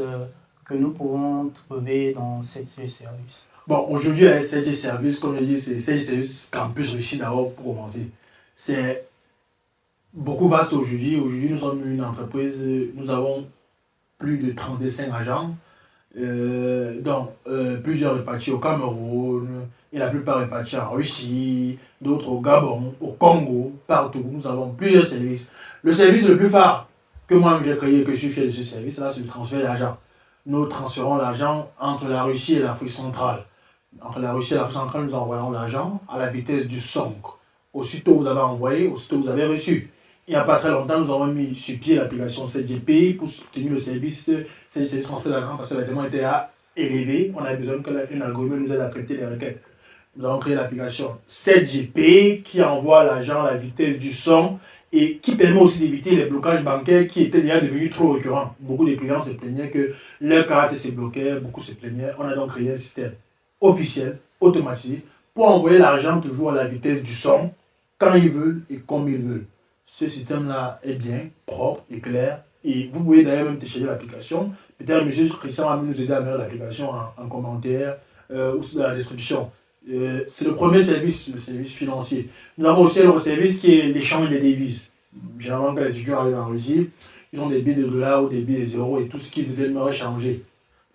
que nous pouvons trouver dans ces services? Bon, aujourd'hui, avec CG Service, comme je dis, c'est CG Service Campus Russie d'abord pour commencer. C'est beaucoup vaste aujourd'hui. Aujourd'hui, nous sommes une entreprise, nous avons plus de 35 agents, dont plusieurs répartis au Cameroun, et la plupart répartis en Russie, d'autres au Gabon, au Congo, partout. Nous avons plusieurs services. Le service le plus phare que moi j'ai créé et que je suis fier de ce service-là, c'est le transfert d'argent. Nous transférons l'argent entre la Russie et l'Afrique centrale. Entre la Russie et l'Afrique centrale, nous envoyons l'argent à la vitesse du son. Aussitôt vous avez envoyé, aussitôt vous avez reçu. Il n'y a pas très longtemps, nous avons mis sur pied l'application 7GP pour soutenir le service transfert d'argent parce que la demande était élevée. On a besoin qu'un algorithme nous aide à traiter les requêtes. Nous avons créé l'application 7GP qui envoie l'argent à la vitesse du son et qui permet aussi d'éviter les blocages bancaires qui étaient déjà devenus trop récurrents. Beaucoup de clients se plaignaient que leur carte se bloquait, beaucoup se plaignaient. On a donc créé un système officiel, automatisé, pour envoyer l'argent toujours à la vitesse du son, quand ils veulent et comme ils veulent. Ce système-là est bien, propre et clair. Et vous pouvez d'ailleurs même télécharger l'application. Peut-être M. Christian va nous aider à mettre l'application en commentaire ou dans la description. C'est le premier service, le service financier. Nous avons aussi un autre service qui est l'échange des devises. Généralement, quand les étudiants arrivent en Russie, ils ont des billets de dollars ou des billets de euros et tout ce qu'ils aimeraient changer.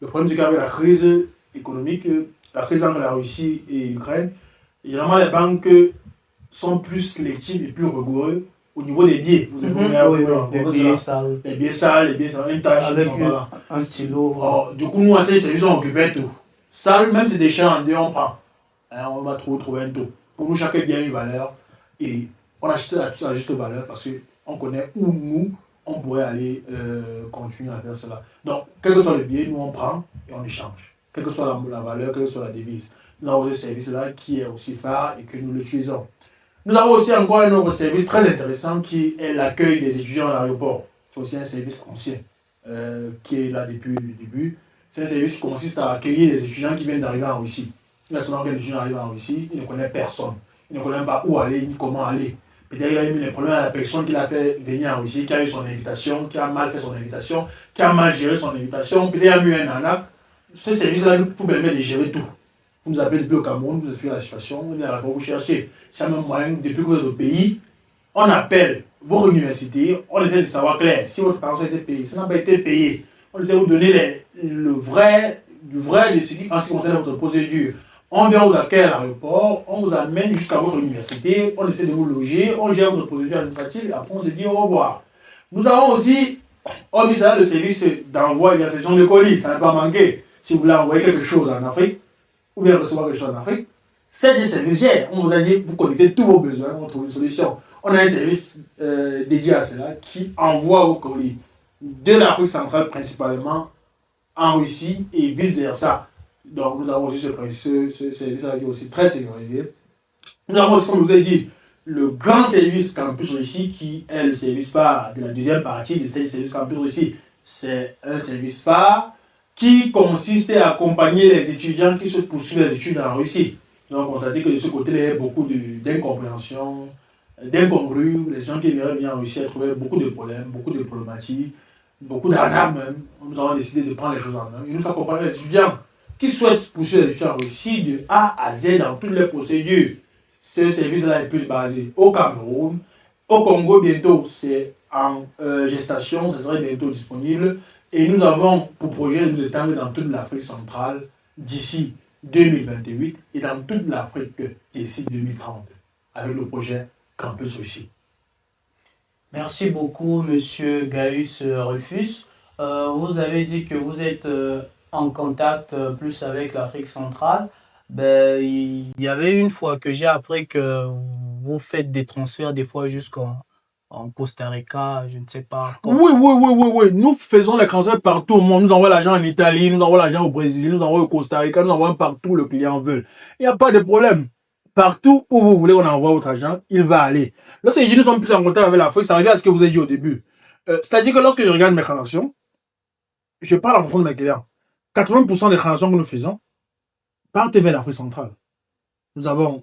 Le problème, c'est qu'avec la crise économique, la crise entre la Russie et l'Ukraine, généralement les banques sont plus sélectives et plus rigoureuses au niveau des billets. Vous avez des billets sales. Les billets sales, les billets sans une tâche. Avec un stylo. Oh, du coup, nous, à ces services, on occupait tout. Sale, même si des chiens en deux, on prend. Hein, on va trouver un taux. Pour nous, chacun bien une valeur. Et on achète la juste valeur parce qu'on connaît où nous, on pourrait aller continuer à faire cela. Donc, quel que soit le billet, nous, on prend et on échange. Quelle que soit la valeur, quelle que soit la devise. Nous avons ce service-là qui est aussi phare et que nous l'utilisons. Nous avons aussi encore un autre service très intéressant qui est l'accueil des étudiants à l'aéroport. C'est aussi un service ancien qui est là depuis le début. C'est un service qui consiste à accueillir les étudiants qui viennent d'arriver en Russie. Il y a souvent qu'un étudiant arrive en Russie, il ne connaît personne. Il ne connaît pas où aller ni comment aller. Peut-être qu'il a eu les problèmes à la personne qui l'a fait venir en Russie, qui a eu son invitation, qui a mal fait son invitation, qui a mal géré son invitation, peut-être qu'il a eu un arnaque. Ce service-là nous permet de gérer tout. Vous nous appelez depuis le Cameroun, vous expliquez la situation, vous venez à la vous chercher. C'est un même moyen, depuis que vous êtes au pays, on appelle vos universités, on essaie de savoir clair si votre parent a été payé, ça n'a pas été payé. On essaie de vous donner du vrai de ce qui en ce qui concerne votre procédure. On vient vous accueillir à l'aéroport, on vous amène jusqu'à votre université, on essaie de vous loger, on gère votre procédure administrative et après on se dit au revoir. Nous avons aussi, hormis ça, le service d'envoi et de réception de colis, ça n'a pas manqué. Si vous voulez envoyer quelque chose en Afrique, ou bien recevoir quelque chose en Afrique, c'est des services gère. On vous a dit, vous connectez tous vos besoins, on trouve une solution. On a un service dédié à cela qui envoie vos colis de l'Afrique centrale principalement en Russie et vice-versa. Donc nous avons aussi ce service-là qui est aussi très sécurisé. Nous avons aussi, comme je vous ai dit, le grand service Campus Russie qui est le service phare de la deuxième partie de ce service Campus Russie. C'est un service phare qui consiste à accompagner les étudiants qui se poursuivent les études en Russie. Donc, on constate que de ce côté, il y a beaucoup d'incompréhension, d'incongrues. Les gens qui viendraient venir en Russie ont trouvé beaucoup de problèmes, beaucoup de problématiques, beaucoup d'arnaques même. Nous avons décidé de prendre les choses en main et nous accompagnons les étudiants qui souhaitent poursuivre les études en Russie de A à Z dans toutes les procédures. Ce service-là est plus basé au Cameroun. Au Congo, bientôt, c'est en gestation, ça serait bientôt disponible. Et nous avons pour projet de nous étendre dans toute l'Afrique centrale d'ici 2028 et dans toute l'Afrique d'ici 2030 avec le projet Campus Russie. Merci beaucoup, Monsieur Gaius Rufus. Vous avez dit que vous êtes en contact plus avec l'Afrique centrale. Ben, il y avait une fois que j'ai appris que vous faites des transferts des fois jusqu'en Costa Rica, je ne sais pas. Oui. Nous faisons les transferts partout au monde. Nous envoyons l'argent en Italie, nous envoyons l'argent au Brésil, nous envoyons au Costa Rica, nous envoyons partout où le client veut. Il n'y a pas de problème. Partout où vous voulez qu'on envoie votre argent, il va aller. Lorsque nous sommes plus en contact avec l'Afrique, ça revient à ce que vous avez dit au début. C'est-à-dire que lorsque je regarde mes transactions, je parle en fonction de mes clients. 80% des transactions que nous faisons partent vers l'Afrique centrale. Nous avons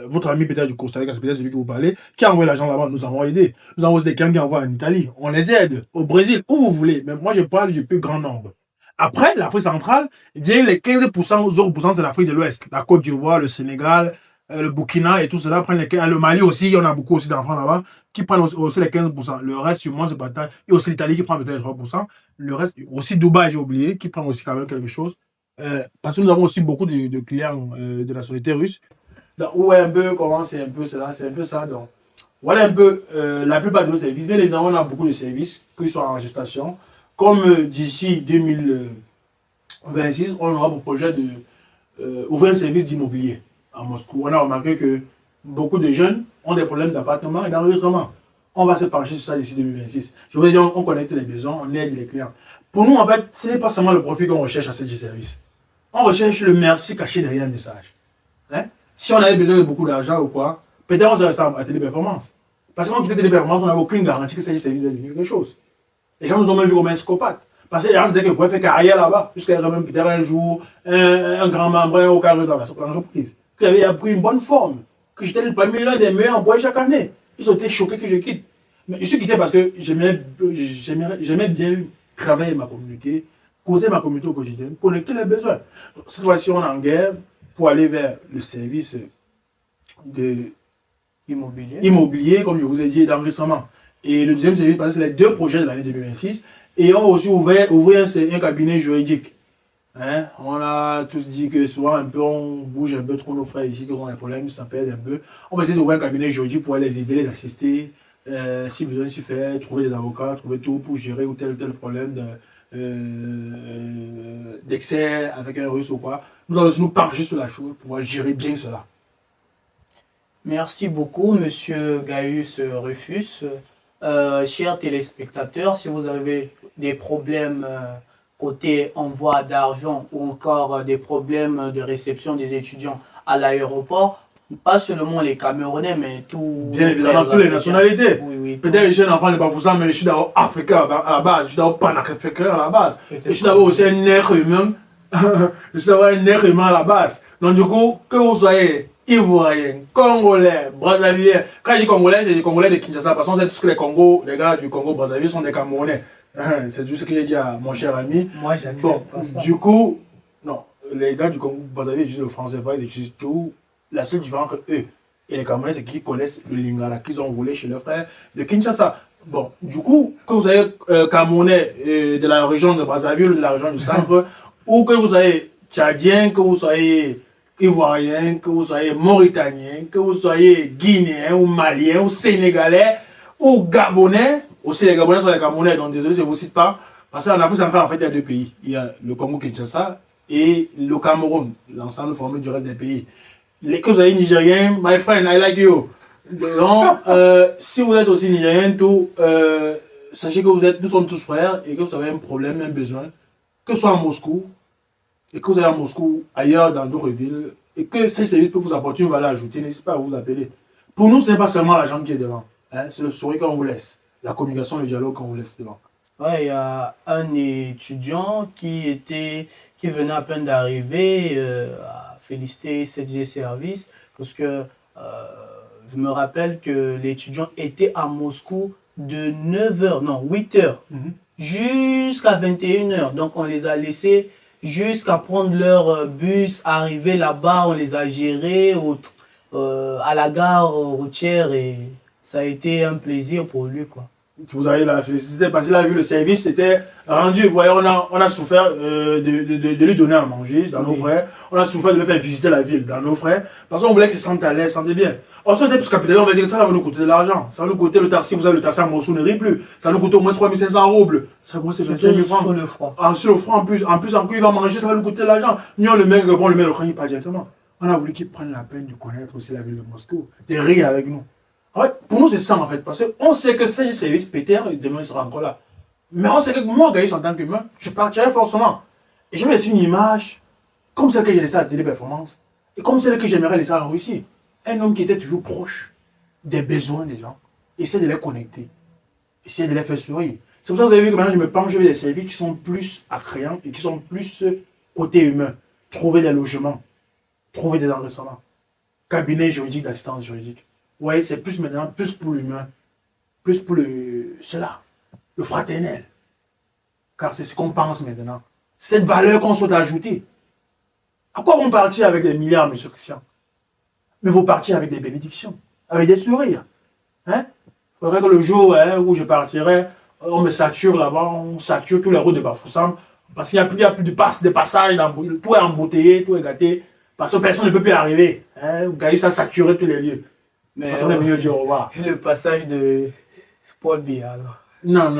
votre ami peut-être du Costa Rica, c'est peut-être celui que vous parlez, qui a envoyé l'argent là-bas, nous avons aidé. Nous avons aussi des clients qui envoient en Italie, on les aide, au Brésil, où vous voulez. Mais moi, je parle du plus grand nombre. Après, l'Afrique centrale, vient les 15% aux autres pourcents, c'est l'Afrique de l'Ouest. La Côte d'Ivoire, le Sénégal, le Burkina et tout cela prennent le Mali aussi, il y en a beaucoup aussi d'enfants là-bas qui prennent aussi les 15%. Le reste, du monde se partage. Et aussi l'Italie qui prend peut-être les 3%. Le reste, aussi Dubaï, j'ai oublié, qui prend aussi quand même quelque chose. Parce que nous avons aussi beaucoup de clients de la société russe. Donc, ouais, un peu comment c'est un peu cela, c'est un peu ça. Donc, voilà un peu la plupart de nos services. Bien évidemment, on a beaucoup de services qui sont en gestation. Comme d'ici 2026, on aura pour projet de ouvrir un service d'immobilier à Moscou. On a remarqué que beaucoup de jeunes ont des problèmes d'appartement et d'enregistrement. On va se pencher sur ça d'ici 2026. Je veux dire, on connecte les besoins, on aide les clients. Pour nous, en fait, ce n'est pas seulement le profit qu'on recherche à ce service. On recherche le merci caché derrière le message. Hein? Si on avait besoin de beaucoup d'argent ou quoi, peut-être on serait à Téléperformance. Parce que quand on quittait Téléperformance, on n'avait aucune garantie que ça service de devenir quelque chose. Les gens nous ont même vu comme un psychopathe. Parce que les gens disaient qu'ils pouvaient faire carrière là-bas, jusqu'à même peut-être un jour, un grand membre au carré dans l'entreprise, qui avait pris une bonne forme, que j'étais parmi l'un des meilleurs employés chaque année. Ils ont été choqués que je quitte. Mais je suis quitté parce que j'aimais bien travailler ma communauté, causer ma communauté au quotidien, connecter les besoins. Donc, cette fois-ci, on est en guerre pour aller vers le service de immobilier, comme je vous ai dit, d'enregistrement. Et le deuxième service, parce que c'est les deux projets de l'année 2026. Et on a aussi ouvert un cabinet juridique. Hein? On a tous dit que souvent un peu on bouge un peu trop nos frères ici, qu'on a des problèmes, ça pèse un peu. On va essayer d'ouvrir un cabinet juridique pour les aider, les assister, si besoin s'y fait, trouver des avocats, trouver tout pour gérer ou tel problème d'excès avec un russe ou quoi. Nous allons aussi nous pencher sur la chose pour pouvoir gérer bien cela. Merci beaucoup, Monsieur Gaius Rufus. Chers téléspectateurs, si vous avez des problèmes côté envoi d'argent ou encore des problèmes de réception des étudiants à l'aéroport, pas seulement les Camerounais, mais tous. Bien évidemment, toutes les nationalités. Oui, oui. Peut-être que je suis un enfant de Bafoussam, mais je suis d'abord africain à la base. Je suis d'abord panafricain à la base. Je suis d'abord aussi un être humain. Je suis d'abord un être humain à la base. Donc, du coup, que vous soyez Ivoirien, Congolais, Brazzavillien. Quand je dis Congolais, c'est des Congolais de Kinshasa. Parce qu'on sait tous que les gars du Congo Brazzaville sont des Camerounais. C'est tout ce que j'ai dit à mon cher ami. Moi, j'accepte pas ça. Du coup, non, les gars du Congo Brazzaville utilisent le français, ils utilisent tout. La seule différence entre eux et les Camerounais, c'est qu'ils connaissent le lingala qu'ils ont volé chez leurs frères de Kinshasa. Bon, du coup, que vous soyez Camerounais de la région de Brazzaville, de la région du centre, ou que vous soyez Tchadien, que vous soyez Ivoirien, que vous soyez Mauritanien, que vous soyez Guinéen ou Malien ou Sénégalais ou Gabonais, aussi les Gabonais sont les Camerounais, donc désolé, je ne vous cite pas, parce qu'en Afrique centrale, en fait, il y a deux pays. Il y a le Congo-Kinshasa et le Cameroun, l'ensemble formé du reste des pays. Les que vous êtes Nigérien, my friend, I like you. Donc, si vous êtes aussi Nigérien, tout, sachez que nous sommes tous frères et que vous avez un problème, un besoin, que ce soit à Moscou, et que vous allez à Moscou, ailleurs, dans d'autres villes, et que ces services peuvent vous apporter une valeur ajoutée, n'hésitez pas à vous appeler. Pour nous, ce n'est pas seulement l'argent qui est devant, hein, c'est le sourire qu'on vous laisse, la communication, le dialogue qu'on vous laisse devant. Ouais, il y a un étudiant qui venait à peine d'arriver à féliciter CG Service parce que je me rappelle que l'étudiant était à Moscou de 9h, non, 8h jusqu'à 21h. Donc on les a laissés jusqu'à prendre leur bus, arriver là-bas, on les a gérés à la gare routière et ça a été un plaisir pour lui, quoi. Vous avez la félicité parce qu'il a vu le service, c'était rendu. Vous voyez, on a souffert de lui donner à manger dans nos frais. On a souffert de lui faire visiter la ville dans nos frais. Parce qu'on voulait qu'il se sente à l'aise, sentait bien. On était plus capitalistes, on va dire que ça va nous coûter de l'argent. Ça va nous coûter le taxi, vous avez le taxi à Moscou, ne rit plus. Ça va nous coûter au moins 3500 roubles. Ça va coûter 25 000 francs. Sur le franc. Sur le franc, en plus, encore, il va manger, ça va nous coûter de l'argent. Nous, le mec, il part directement. On a voulu qu'il prenne la peine de connaître aussi la ville de Moscou, de rire avec nous. En fait, pour nous, c'est ça, en fait, parce qu'on sait que c'est un service pétère, et demain, il sera encore là. Mais on sait que moi, Gaïs, en tant qu'humain, je partirai forcément. Et je vais laisser une image, comme celle que j'ai laissée à la Téléperformance, et comme celle que j'aimerais laisser en Russie. Un homme qui était toujours proche des besoins des gens, essaie de les connecter, essaie de les faire sourire. C'est pour ça que vous avez vu que maintenant, je me penche vers des services qui sont plus attrayants et qui sont plus côté humain. Trouver des logements, trouver des enregistrements, cabinet juridique, d'assistance juridique. Ouais, c'est plus maintenant, plus pour l'humain, plus pour cela, le fraternel. Car c'est ce qu'on pense maintenant. cette valeur qu'on souhaite ajouter. À quoi vont partir avec des milliards, M. Christian? Mais vous partir avec des bénédictions, avec des sourires. Hein? Il faudrait que le jour où je partirai, on me sature là-bas, on sature tous les routes de Bafoussam, parce qu'il n'y a plus de passages, tout est embouteillé, tout est gâté, parce que personne ne peut plus arriver. Hein? Vous voyez, ça saturé tous les lieux. Mais Personne n'est venu dire au revoir. le passage de Paul Biya, alors. Non.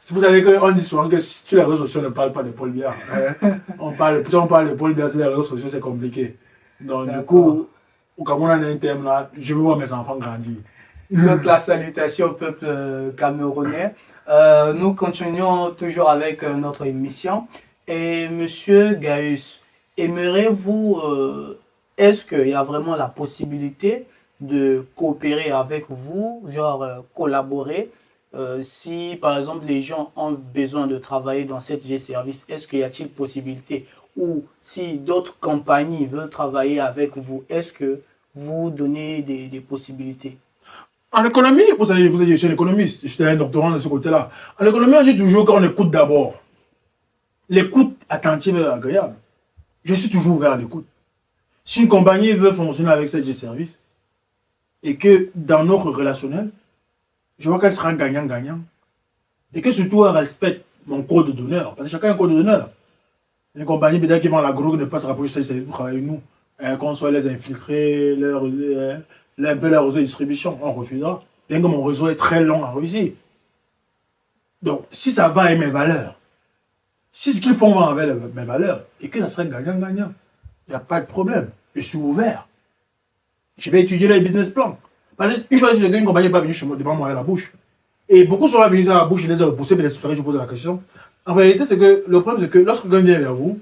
Vous savez qu'on dit souvent que tous les réseaux sociaux ne parlent pas de Paul Biya. Hein? On parle de Paul Biya sur les réseaux sociaux, c'est compliqué. Donc, du coup, au Cameroun, on a un thème là, je veux voir mes enfants grandir. Donc, la salutation au peuple camerounais. Nous continuons toujours avec notre émission. Et Monsieur Gaius, aimeriez-vous, est-ce qu'il y a vraiment la possibilité de coopérer avec vous, genre collaborer, si par exemple les gens ont besoin de travailler dans cette G-Service, est-ce qu'il y a-t-il possibilité? Ou si d'autres compagnies veulent travailler avec vous, est-ce que vous donnez des possibilités? En économie, vous savez, je suis un économiste, je suis un doctorant de ce côté-là. En économie, on dit toujours qu'on écoute d'abord. L'écoute attentive et agréable. Je suis toujours ouvert à l'écoute. Si une compagnie veut fonctionner avec cette G-Service, et que dans notre relationnel, je vois qu'elle sera gagnant-gagnant, et que surtout elle respecte mon code d'honneur, parce que chacun a un code d'honneur. Une compagnie peut-être qui vend la drogue ne pas se rapprocher de cette G-Service pour travailler avec nous, qu'on soit les infiltrés, leur réseau de distribution, on refusera. Bien que mon réseau est très long à réussir. Donc, si ça va avec mes valeurs, si ce qu'ils font va avec mes valeurs, et que ça serait gagnant-gagnant, il n'y a pas de problème. Je suis ouvert. Je vais étudier les business plans. Parce qu'une chose, c'est qu'une compagnie n'est pas venue chez moi devant moi à la bouche. Et beaucoup sont venus à la bouche, je les ai repoussés, mais je pose la question. En réalité, c'est que le problème, c'est que lorsque quelqu'un vient vers vous,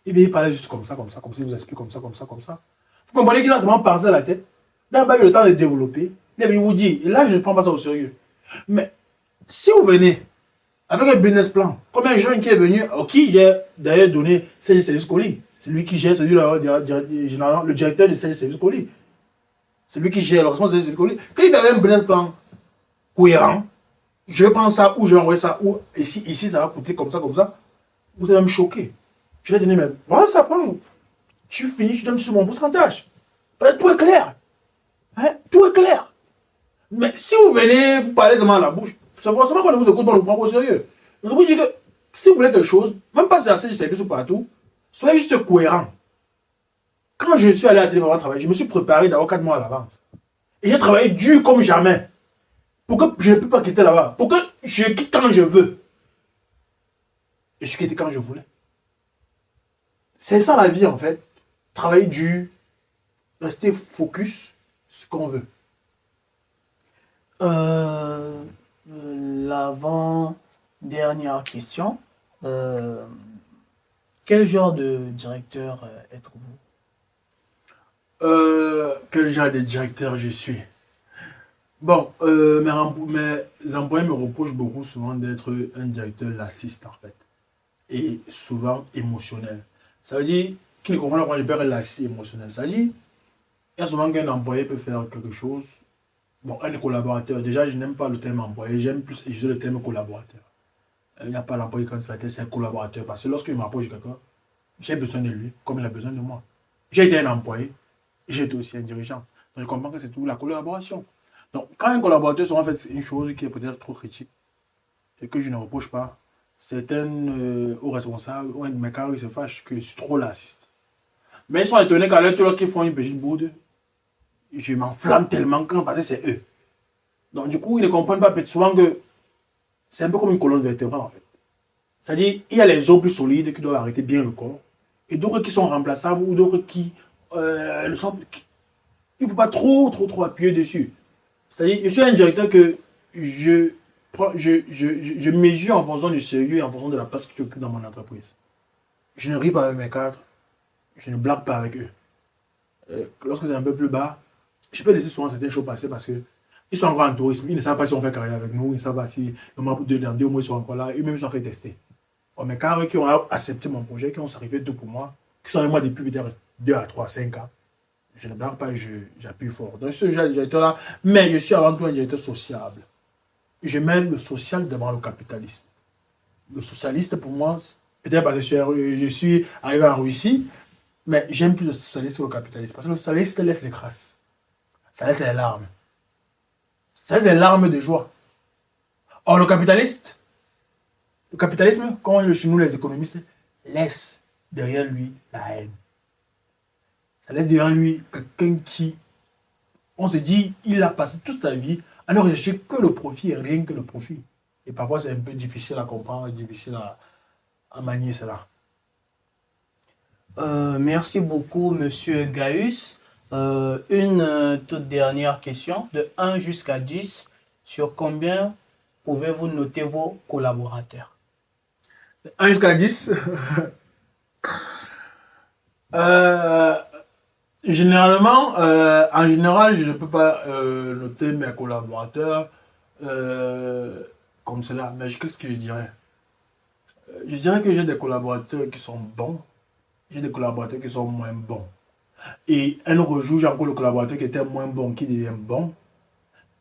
il vient parler juste comme ça, il vous explique comme ça. Vous comprenez qu'il a seulement pensé à la tête. Là, il a eu le temps de développer. Il vous dit, et là, je ne prends pas ça au sérieux. Mais si vous venez avec un business plan, comme un jeune qui est venu, qui j'ai d'ailleurs donné service colis, c'est lui qui gère, c'est lui le directeur de service colis. C'est lui qui gère le responsable de service colis. Quand il avait un business plan cohérent, je vais prendre ça ou je vais envoyer ça ou ici ça va coûter comme ça, vous allez me choquer. Je vais donner même, voilà, ça prend. Tu finis, je donne sur mon pourcentage. Tout est clair. Hein? Tout est clair. Mais si vous venez, vous parlez seulement à la bouche, c'est forcément qu'on ne vous écoute, on le prend au sérieux. Donc, je vous dis que si vous voulez quelque chose, même pas si c'est service ou partout, soyez juste cohérent. Quand je suis allé à Télévision travailler, je me suis préparé d'avoir 4 mois à l'avance. Et j'ai travaillé dur comme jamais. Pour que je ne peux pas quitter là-bas. Pour que je quitte quand je veux. Je suis quitté quand je voulais. C'est ça la vie en fait. Travailler dur, rester focus sur ce qu'on veut. L'avant-dernière question. Quel genre de directeur êtes-vous? Quel genre de directeur je suis? Bon, mes employés me reprochent beaucoup souvent d'être un directeur laxiste en fait. Et souvent émotionnel. Ça veut dire qu'ils ne comprennent pas quand je parle laxiste émotionnel. Ça veut dire, il y a souvent qu'un employé peut faire quelque chose. Bon, un collaborateur, déjà je n'aime pas le terme employé, j'aime plus utiliser le terme collaborateur. Il n'y a pas l'employé quand tu c'est un collaborateur. Parce que lorsque je m'approche de quelqu'un, j'ai besoin de lui comme il a besoin de moi. J'ai été un employé, j'ai été aussi un dirigeant. Donc je comprends que c'est tout la collaboration. Donc quand un collaborateur, souvent fait une chose qui est peut-être trop critique, et que je ne reproche pas, certains hauts responsables ou un de mes cadres se fâchent que je suis trop laxiste. Mais ils sont étonnés qu'à l'heure, lorsqu'ils font une petite bourde, je m'enflamme tellement quand parce que c'est eux. Donc du coup, ils ne comprennent pas souvent que c'est un peu comme une colonne vertébrale en fait. C'est-à-dire, il y a les os plus solides qui doivent arrêter bien le corps, et d'autres qui sont remplaçables ou d'autres qui le sont. Il ne faut pas trop appuyer dessus. C'est-à-dire, je suis un directeur que je mesure en fonction du sérieux et en fonction de la place que tu occupes dans mon entreprise. Je ne ris pas avec mes cadres, je ne blague pas avec eux. Lorsque c'est un peu plus bas, je peux laisser souvent certaines choses passer parce que ils sont encore en tourisme, ils ne savent pas si on fait carrière avec nous, ils ne savent pas si dans 2 mois ils sont encore là, eux-mêmes ils sont en train de tester. Mes cadres qui ont accepté mon projet, qui ont sacrifié tout pour moi, qui sont avec moi depuis peut-être 2 à 3, 5 ans, je ne blague pas, j'appuie fort. Donc, ce genre de directeur-là, mais je suis avant tout un directeur sociable. Je mets le social devant le capitalisme. Le socialiste, pour moi, peut-être parce que je suis arrivé en Russie, mais j'aime plus le socialiste que le capitaliste. Parce que le socialiste laisse les crasses. Ça laisse les larmes. Ça laisse les larmes de joie. Or, le capitalisme, comme on dit chez nous les économistes, laisse derrière lui la haine. Ça laisse derrière lui quelqu'un qui, on se dit, il a passé toute sa vie à ne rechercher que le profit et rien que le profit. Et parfois, c'est un peu difficile à comprendre, difficile à manier cela. Merci beaucoup, Monsieur Gaius. Une toute dernière question, de 1 jusqu'à 10, sur combien pouvez-vous noter vos collaborateurs? 1 jusqu'à 10. euh, Généralement, en général, je ne peux pas noter mes collaborateurs comme cela. Mais qu'est-ce que je dirais? Je dirais que j'ai des collaborateurs qui sont bons, j'ai des collaborateurs qui sont moins bons. Et un autre jour, j'ai encore le collaborateur qui était moins bon, qui devient bon.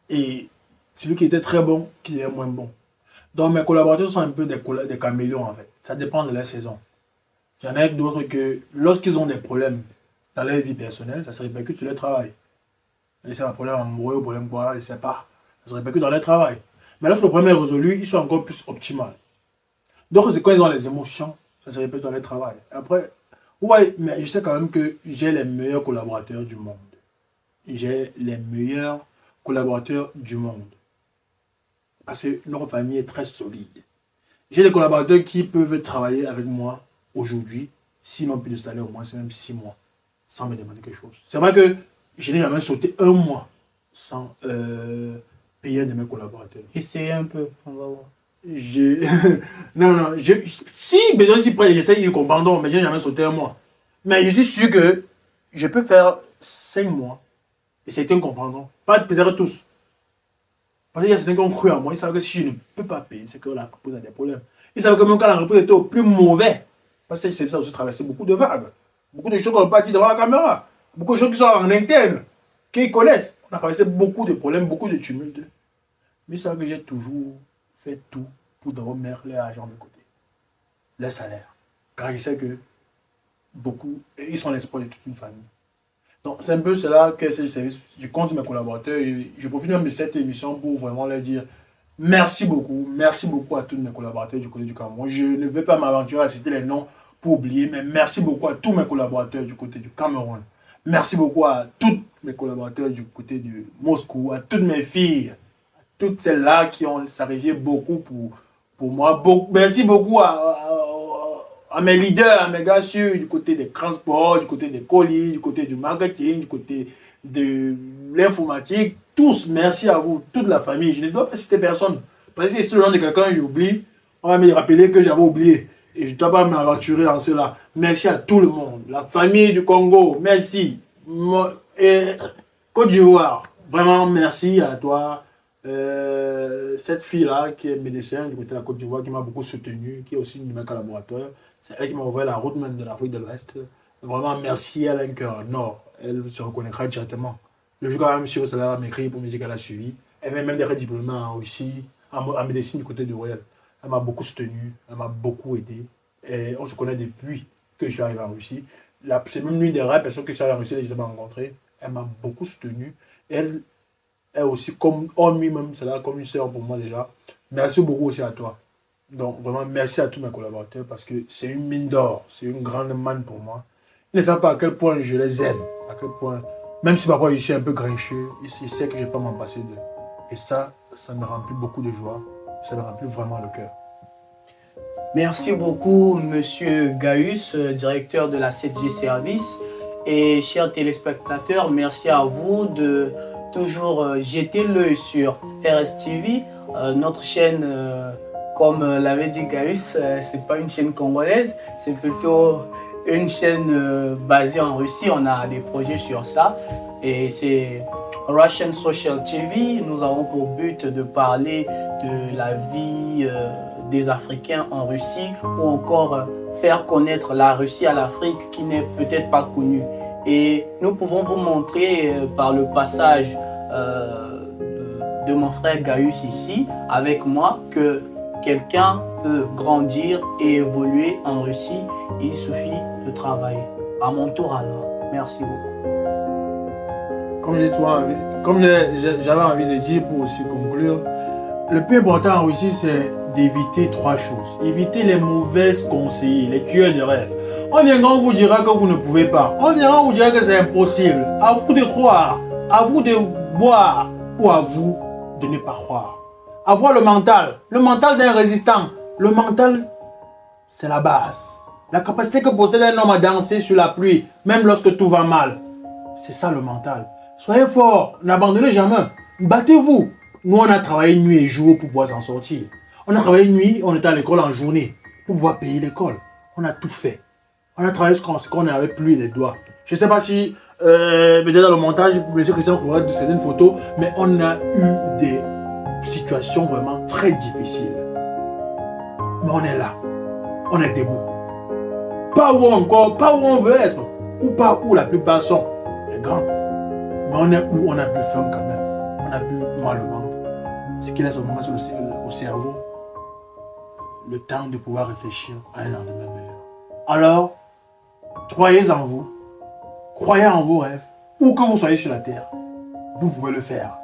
Et celui qui était très bon, qui devient moins bon. Donc mes collaborateurs sont un peu des caméléons en fait. Ça dépend de la saison. Il y en a d'autres que lorsqu'ils ont des problèmes dans leur vie personnelle, ça se répercute sur leur travail. Et c'est un problème amoureux, un problème quoi, je ne sais pas. Ça se répercute dans leur travail. Mais lorsque le problème est résolu, ils sont encore plus optimales. Donc c'est quand ils ont les émotions, ça se répète dans leur travail. Après, ouais, mais je sais quand même que j'ai les meilleurs collaborateurs du monde. J'ai les meilleurs collaborateurs du monde. Parce que notre famille est très solide. J'ai des collaborateurs qui peuvent travailler avec moi aujourd'hui, s'ils n'ont plus de salaire au moins, c'est même 6 mois, sans me demander quelque chose. C'est vrai que je n'ai jamais sauté un mois sans payer un de mes collaborateurs. Essayez un peu, on va voir. Non, non, si besoin si près, j'essaie de comprendre, mais je n'ai jamais sauté un mois. Mais je suis sûr que je peux faire 5 mois et certains comprendront. Pas peut-être tous. Parce qu'il y a certains qui ont cru à moi, ils savent que si je ne peux pas payer, c'est que l'entreprise a des problèmes. Ils savent que même quand l'entreprise était au plus mauvais, parce que ça aussi traversé beaucoup de vagues, beaucoup de choses qu'on n'a pas dit devant la caméra, beaucoup de choses qui sont en interne, qu'ils connaissent. On a traversé beaucoup de problèmes, beaucoup de tumultes. Mais ils savent que j'ai toujours fait tout pour d'abord mettre l'argent de côté, le salaire. Car je sais que beaucoup, ils sont l'espoir de toute une famille. Donc c'est un peu cela que c'est le service. Je compte sur mes collaborateurs et je profite même de cette émission pour vraiment leur dire merci beaucoup à tous mes collaborateurs du côté du Cameroun. Je ne vais pas m'aventurer à citer les noms pour oublier, mais merci beaucoup à tous mes collaborateurs du côté du Cameroun. Merci beaucoup à tous mes collaborateurs du côté de Moscou, à toutes mes filles, à toutes celles-là qui ont sacrifié beaucoup pour moi. Merci beaucoup à mes leaders, à mes gars sûrs, du côté des transports, du côté des colis, du côté du marketing, du côté de l'informatique. Tous, merci à vous, toute la famille. Je ne dois pas citer personne. Parce que si le nom de quelqu'un, j'oublie, on va me rappeler que j'avais oublié. Et je ne dois pas m'aventurer en cela. Merci à tout le monde. La famille du Congo, merci. Et Côte d'Ivoire, vraiment merci à toi. Cette fille-là, qui est médecin du côté de la Côte d'Ivoire, qui m'a beaucoup soutenu, qui est aussi une de mes collaborateurs. C'est elle qui m'a ouvert la route même de l'Afrique de l'Ouest. Vraiment, merci, elle a un cœur nord. Elle se reconnaîtra directement. Le jour quand même, si elle va m'écrire pour me dire qu'elle a suivi. Elle vient même d'être diplômée en Russie, en médecine du côté de Royal. Elle m'a beaucoup soutenu, elle m'a beaucoup aidé. Et on se connaît depuis que je suis arrivé en Russie. C'est même l'une des rares personnes que je suis arrivé en Russie, que j'ai rencontrée. Elle m'a beaucoup soutenu. Elle est aussi comme lui-même, c'est là comme une sœur pour moi déjà. Merci beaucoup aussi à toi. Donc vraiment merci à tous mes collaborateurs parce que c'est une mine d'or, c'est une grande manne pour moi. Ils ne savent pas à quel point je les aime, à quel point, même si parfois je suis un peu grincheux, ils savent que je ne vais pas m'en passer d'eux. Et ça me remplit beaucoup de joie, ça me remplit vraiment le cœur. Merci beaucoup, Monsieur Gaius, directeur de la 7G Service. Et chers téléspectateurs, merci à vous de toujours jeter l'œil sur RSTV, notre chaîne. Comme l'avait dit Gaius, c'est pas une chaîne congolaise, c'est plutôt une chaîne basée en Russie. On a des projets sur ça. Et c'est Russian Social TV. Nous avons pour but de parler de la vie des Africains en Russie ou encore faire connaître la Russie à l'Afrique qui n'est peut-être pas connue. Et nous pouvons vous montrer par le passage de mon frère Gaius ici avec moi que quelqu'un peut grandir et évoluer en Russie, il suffit de travailler. À mon tour alors. Merci beaucoup. Comme j'avais envie de dire pour aussi conclure, le plus important en Russie, c'est d'éviter trois choses. Éviter les mauvais conseillers, les tueurs de rêves. On viendra, on vous dira que vous ne pouvez pas. On viendra, on vous dira que c'est impossible. À vous de croire, à vous de boire ou à vous de ne pas croire. Avoir le mental d'un résistant. Le mental, c'est la base. La capacité que possède un homme à danser sur la pluie, même lorsque tout va mal. C'est ça le mental. Soyez forts, n'abandonnez jamais. Battez-vous. Nous, on a travaillé nuit et jour pour pouvoir s'en sortir. On a travaillé nuit, on était à l'école en journée pour pouvoir payer l'école. On a tout fait. On a travaillé ce qu'on n'avait plus les doigts. Je ne sais pas si, peut-être dans le montage, M. Christian trouvera de certaines photos, mais on a eu des situations vraiment très difficiles. Mais on est là. On est debout. Pas où encore, pas où on veut être, ou pas où la plupart sont, les grands. Mais on est où on a plus faim quand même. On a plus mal au ventre. Ce qui laisse au moment au cerveau le temps de pouvoir réfléchir à un lendemain meilleur. Alors, croyez en vous, croyez en vos rêves, où que vous soyez sur la terre, vous pouvez le faire.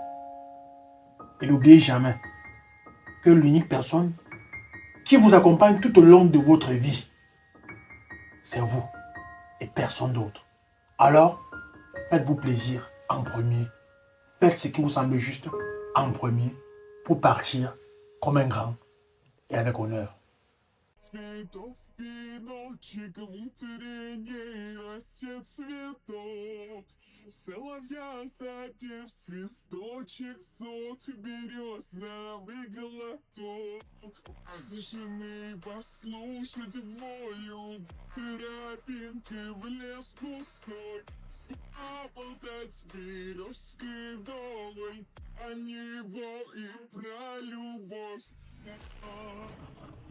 Et n'oubliez jamais que l'unique personne qui vous accompagne tout au long de votre vie, c'est vous et personne d'autre. Alors, faites-vous plaisir en premier. Faites ce qui vous semble juste en premier pour partir comme un grand et avec honneur. Соловья запев, свисточек, сок, березовый глоток. Зажжены послушать волю, тропинкой в лес густой. Поболтать березкой вдоль, о него и про любовь.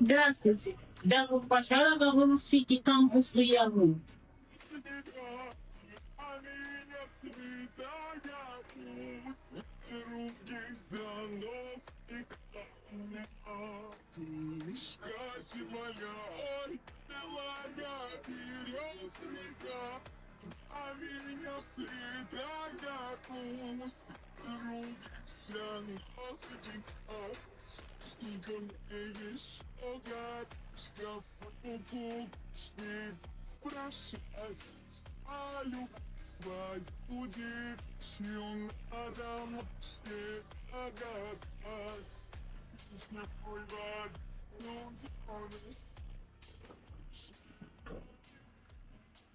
Здравствуйте. Добро пожаловать в City Campus Viamu.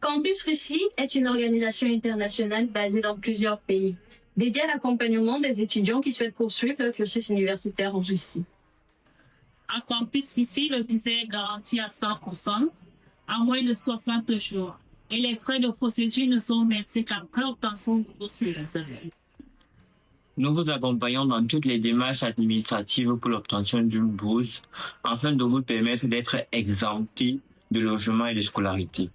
Campus Russie est une organisation internationale basée dans plusieurs pays, dédiée à l'accompagnement des étudiants qui souhaitent poursuivre leur cursus universitaire en Russie. À Campus Russie, le visa est garanti à 100% à moins de 60 jours et les frais de procédure ne sont versés qu'après obtention du bourse personnel. Nous vous accompagnons dans toutes les démarches administratives pour l'obtention d'une bourse afin de vous permettre d'être exemptés de logement et de scolarité.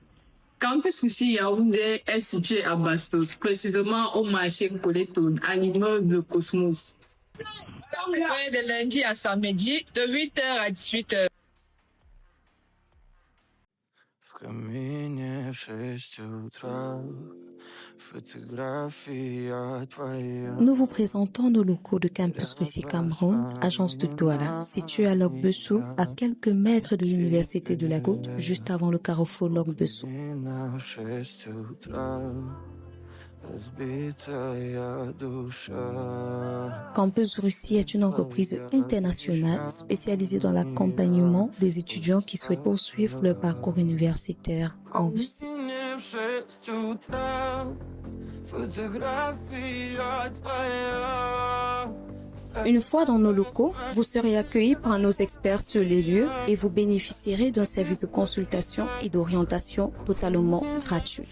Campus Russie Yaoundé est situé à Bastos, précisément au marché Coleton, à l'immeuble Cosmos. Ouais, de lundi à samedi, de 8h à 18h. Nous vous présentons nos locaux de Campus Russie Cameroun, agence de Douala, située à Lok-Bessou, à quelques mètres de l'Université de la Côte, juste avant le carrefour Lok-Bessou. Campus Russie est une entreprise internationale spécialisée dans l'accompagnement des étudiants qui souhaitent poursuivre leur parcours universitaire en Russie. Une fois dans nos locaux, vous serez accueillis par nos experts sur les lieux et vous bénéficierez d'un service de consultation et d'orientation totalement gratuit.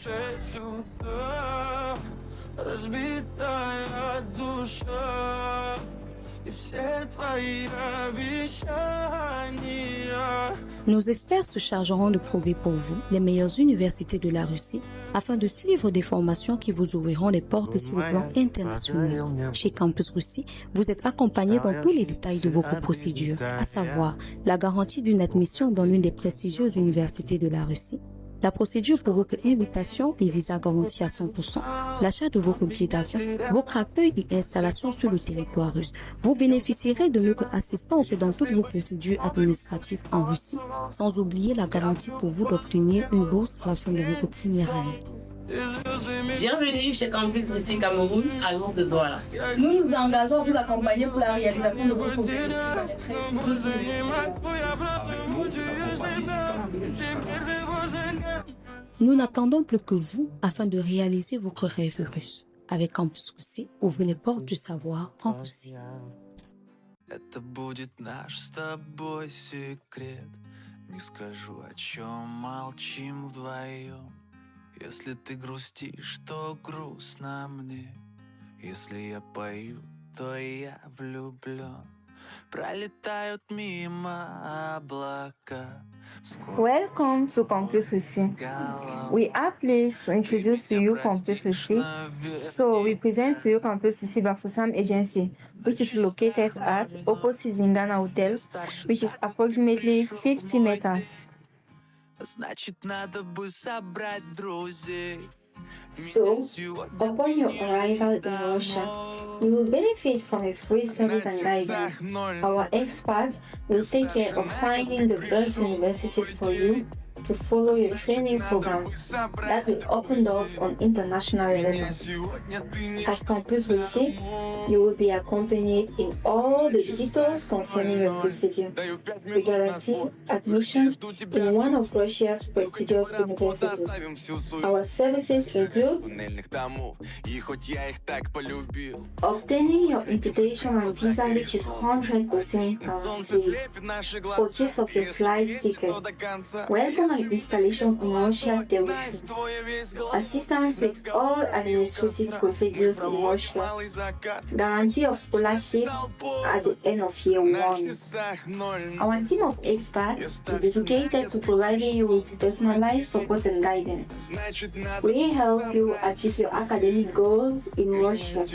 Nos experts se chargeront de trouver pour vous les meilleures universités de la Russie afin de suivre des formations qui vous ouvriront les portes sur le plan international. Chez Campus Russie, vous êtes accompagné dans tous les détails de votre procédure, à savoir la garantie d'une admission dans l'une des prestigieuses universités de la Russie, la procédure pour votre invitation et visa garantie à 100%, l'achat de vos billets d'avion, votre accueil et installation sur le territoire russe. Vous bénéficierez de notre assistance dans toutes vos procédures administratives en Russie, sans oublier la garantie pour vous d'obtenir une bourse à la fin de votre première année. Bienvenue chez Campus Russie Cameroun, à l'ours de Douala. Nous nous engageons à vous accompagner pour la réalisation de votre projet. Nous n'attendons plus que vous afin de réaliser votre rêve russe. Avec Campus Russie, ouvrez les portes du savoir en Russie. Это будет наш с тобой секрет. Не скажу, о чем молчим вдвоем. Если ты грустишь, то грустно мне. Если я пою, то я влюблен. Пролетают мимо облака. Welcome to Campus Russie. We are pleased to introduce to you Campus Russie. So we present to you Campus Russie Bafoussam Agency, which is located at opposite Zingana Hotel, which is approximately 50 meters. Значит, надо бы собрать друзей. So, upon your arrival in Russia, you will benefit from a free service and guidance. Our experts will take care of finding the best universities for you to follow your training programs that will open doors on international level. At Campus Russie, you will be accompanied in all the details concerning your procedure. We guarantee admission in one of Russia's prestigious universities. Our services include obtaining your invitation and visa, which is 100% guaranteed, purchase of your flight ticket, welcome and installation in Russia territory, assistance with all administrative procedures in Russia, guarantee of scholarship at the end of year 1. Our team of experts is dedicated to providing you with personalized support and guidance. We help you achieve your academic goals in Russia.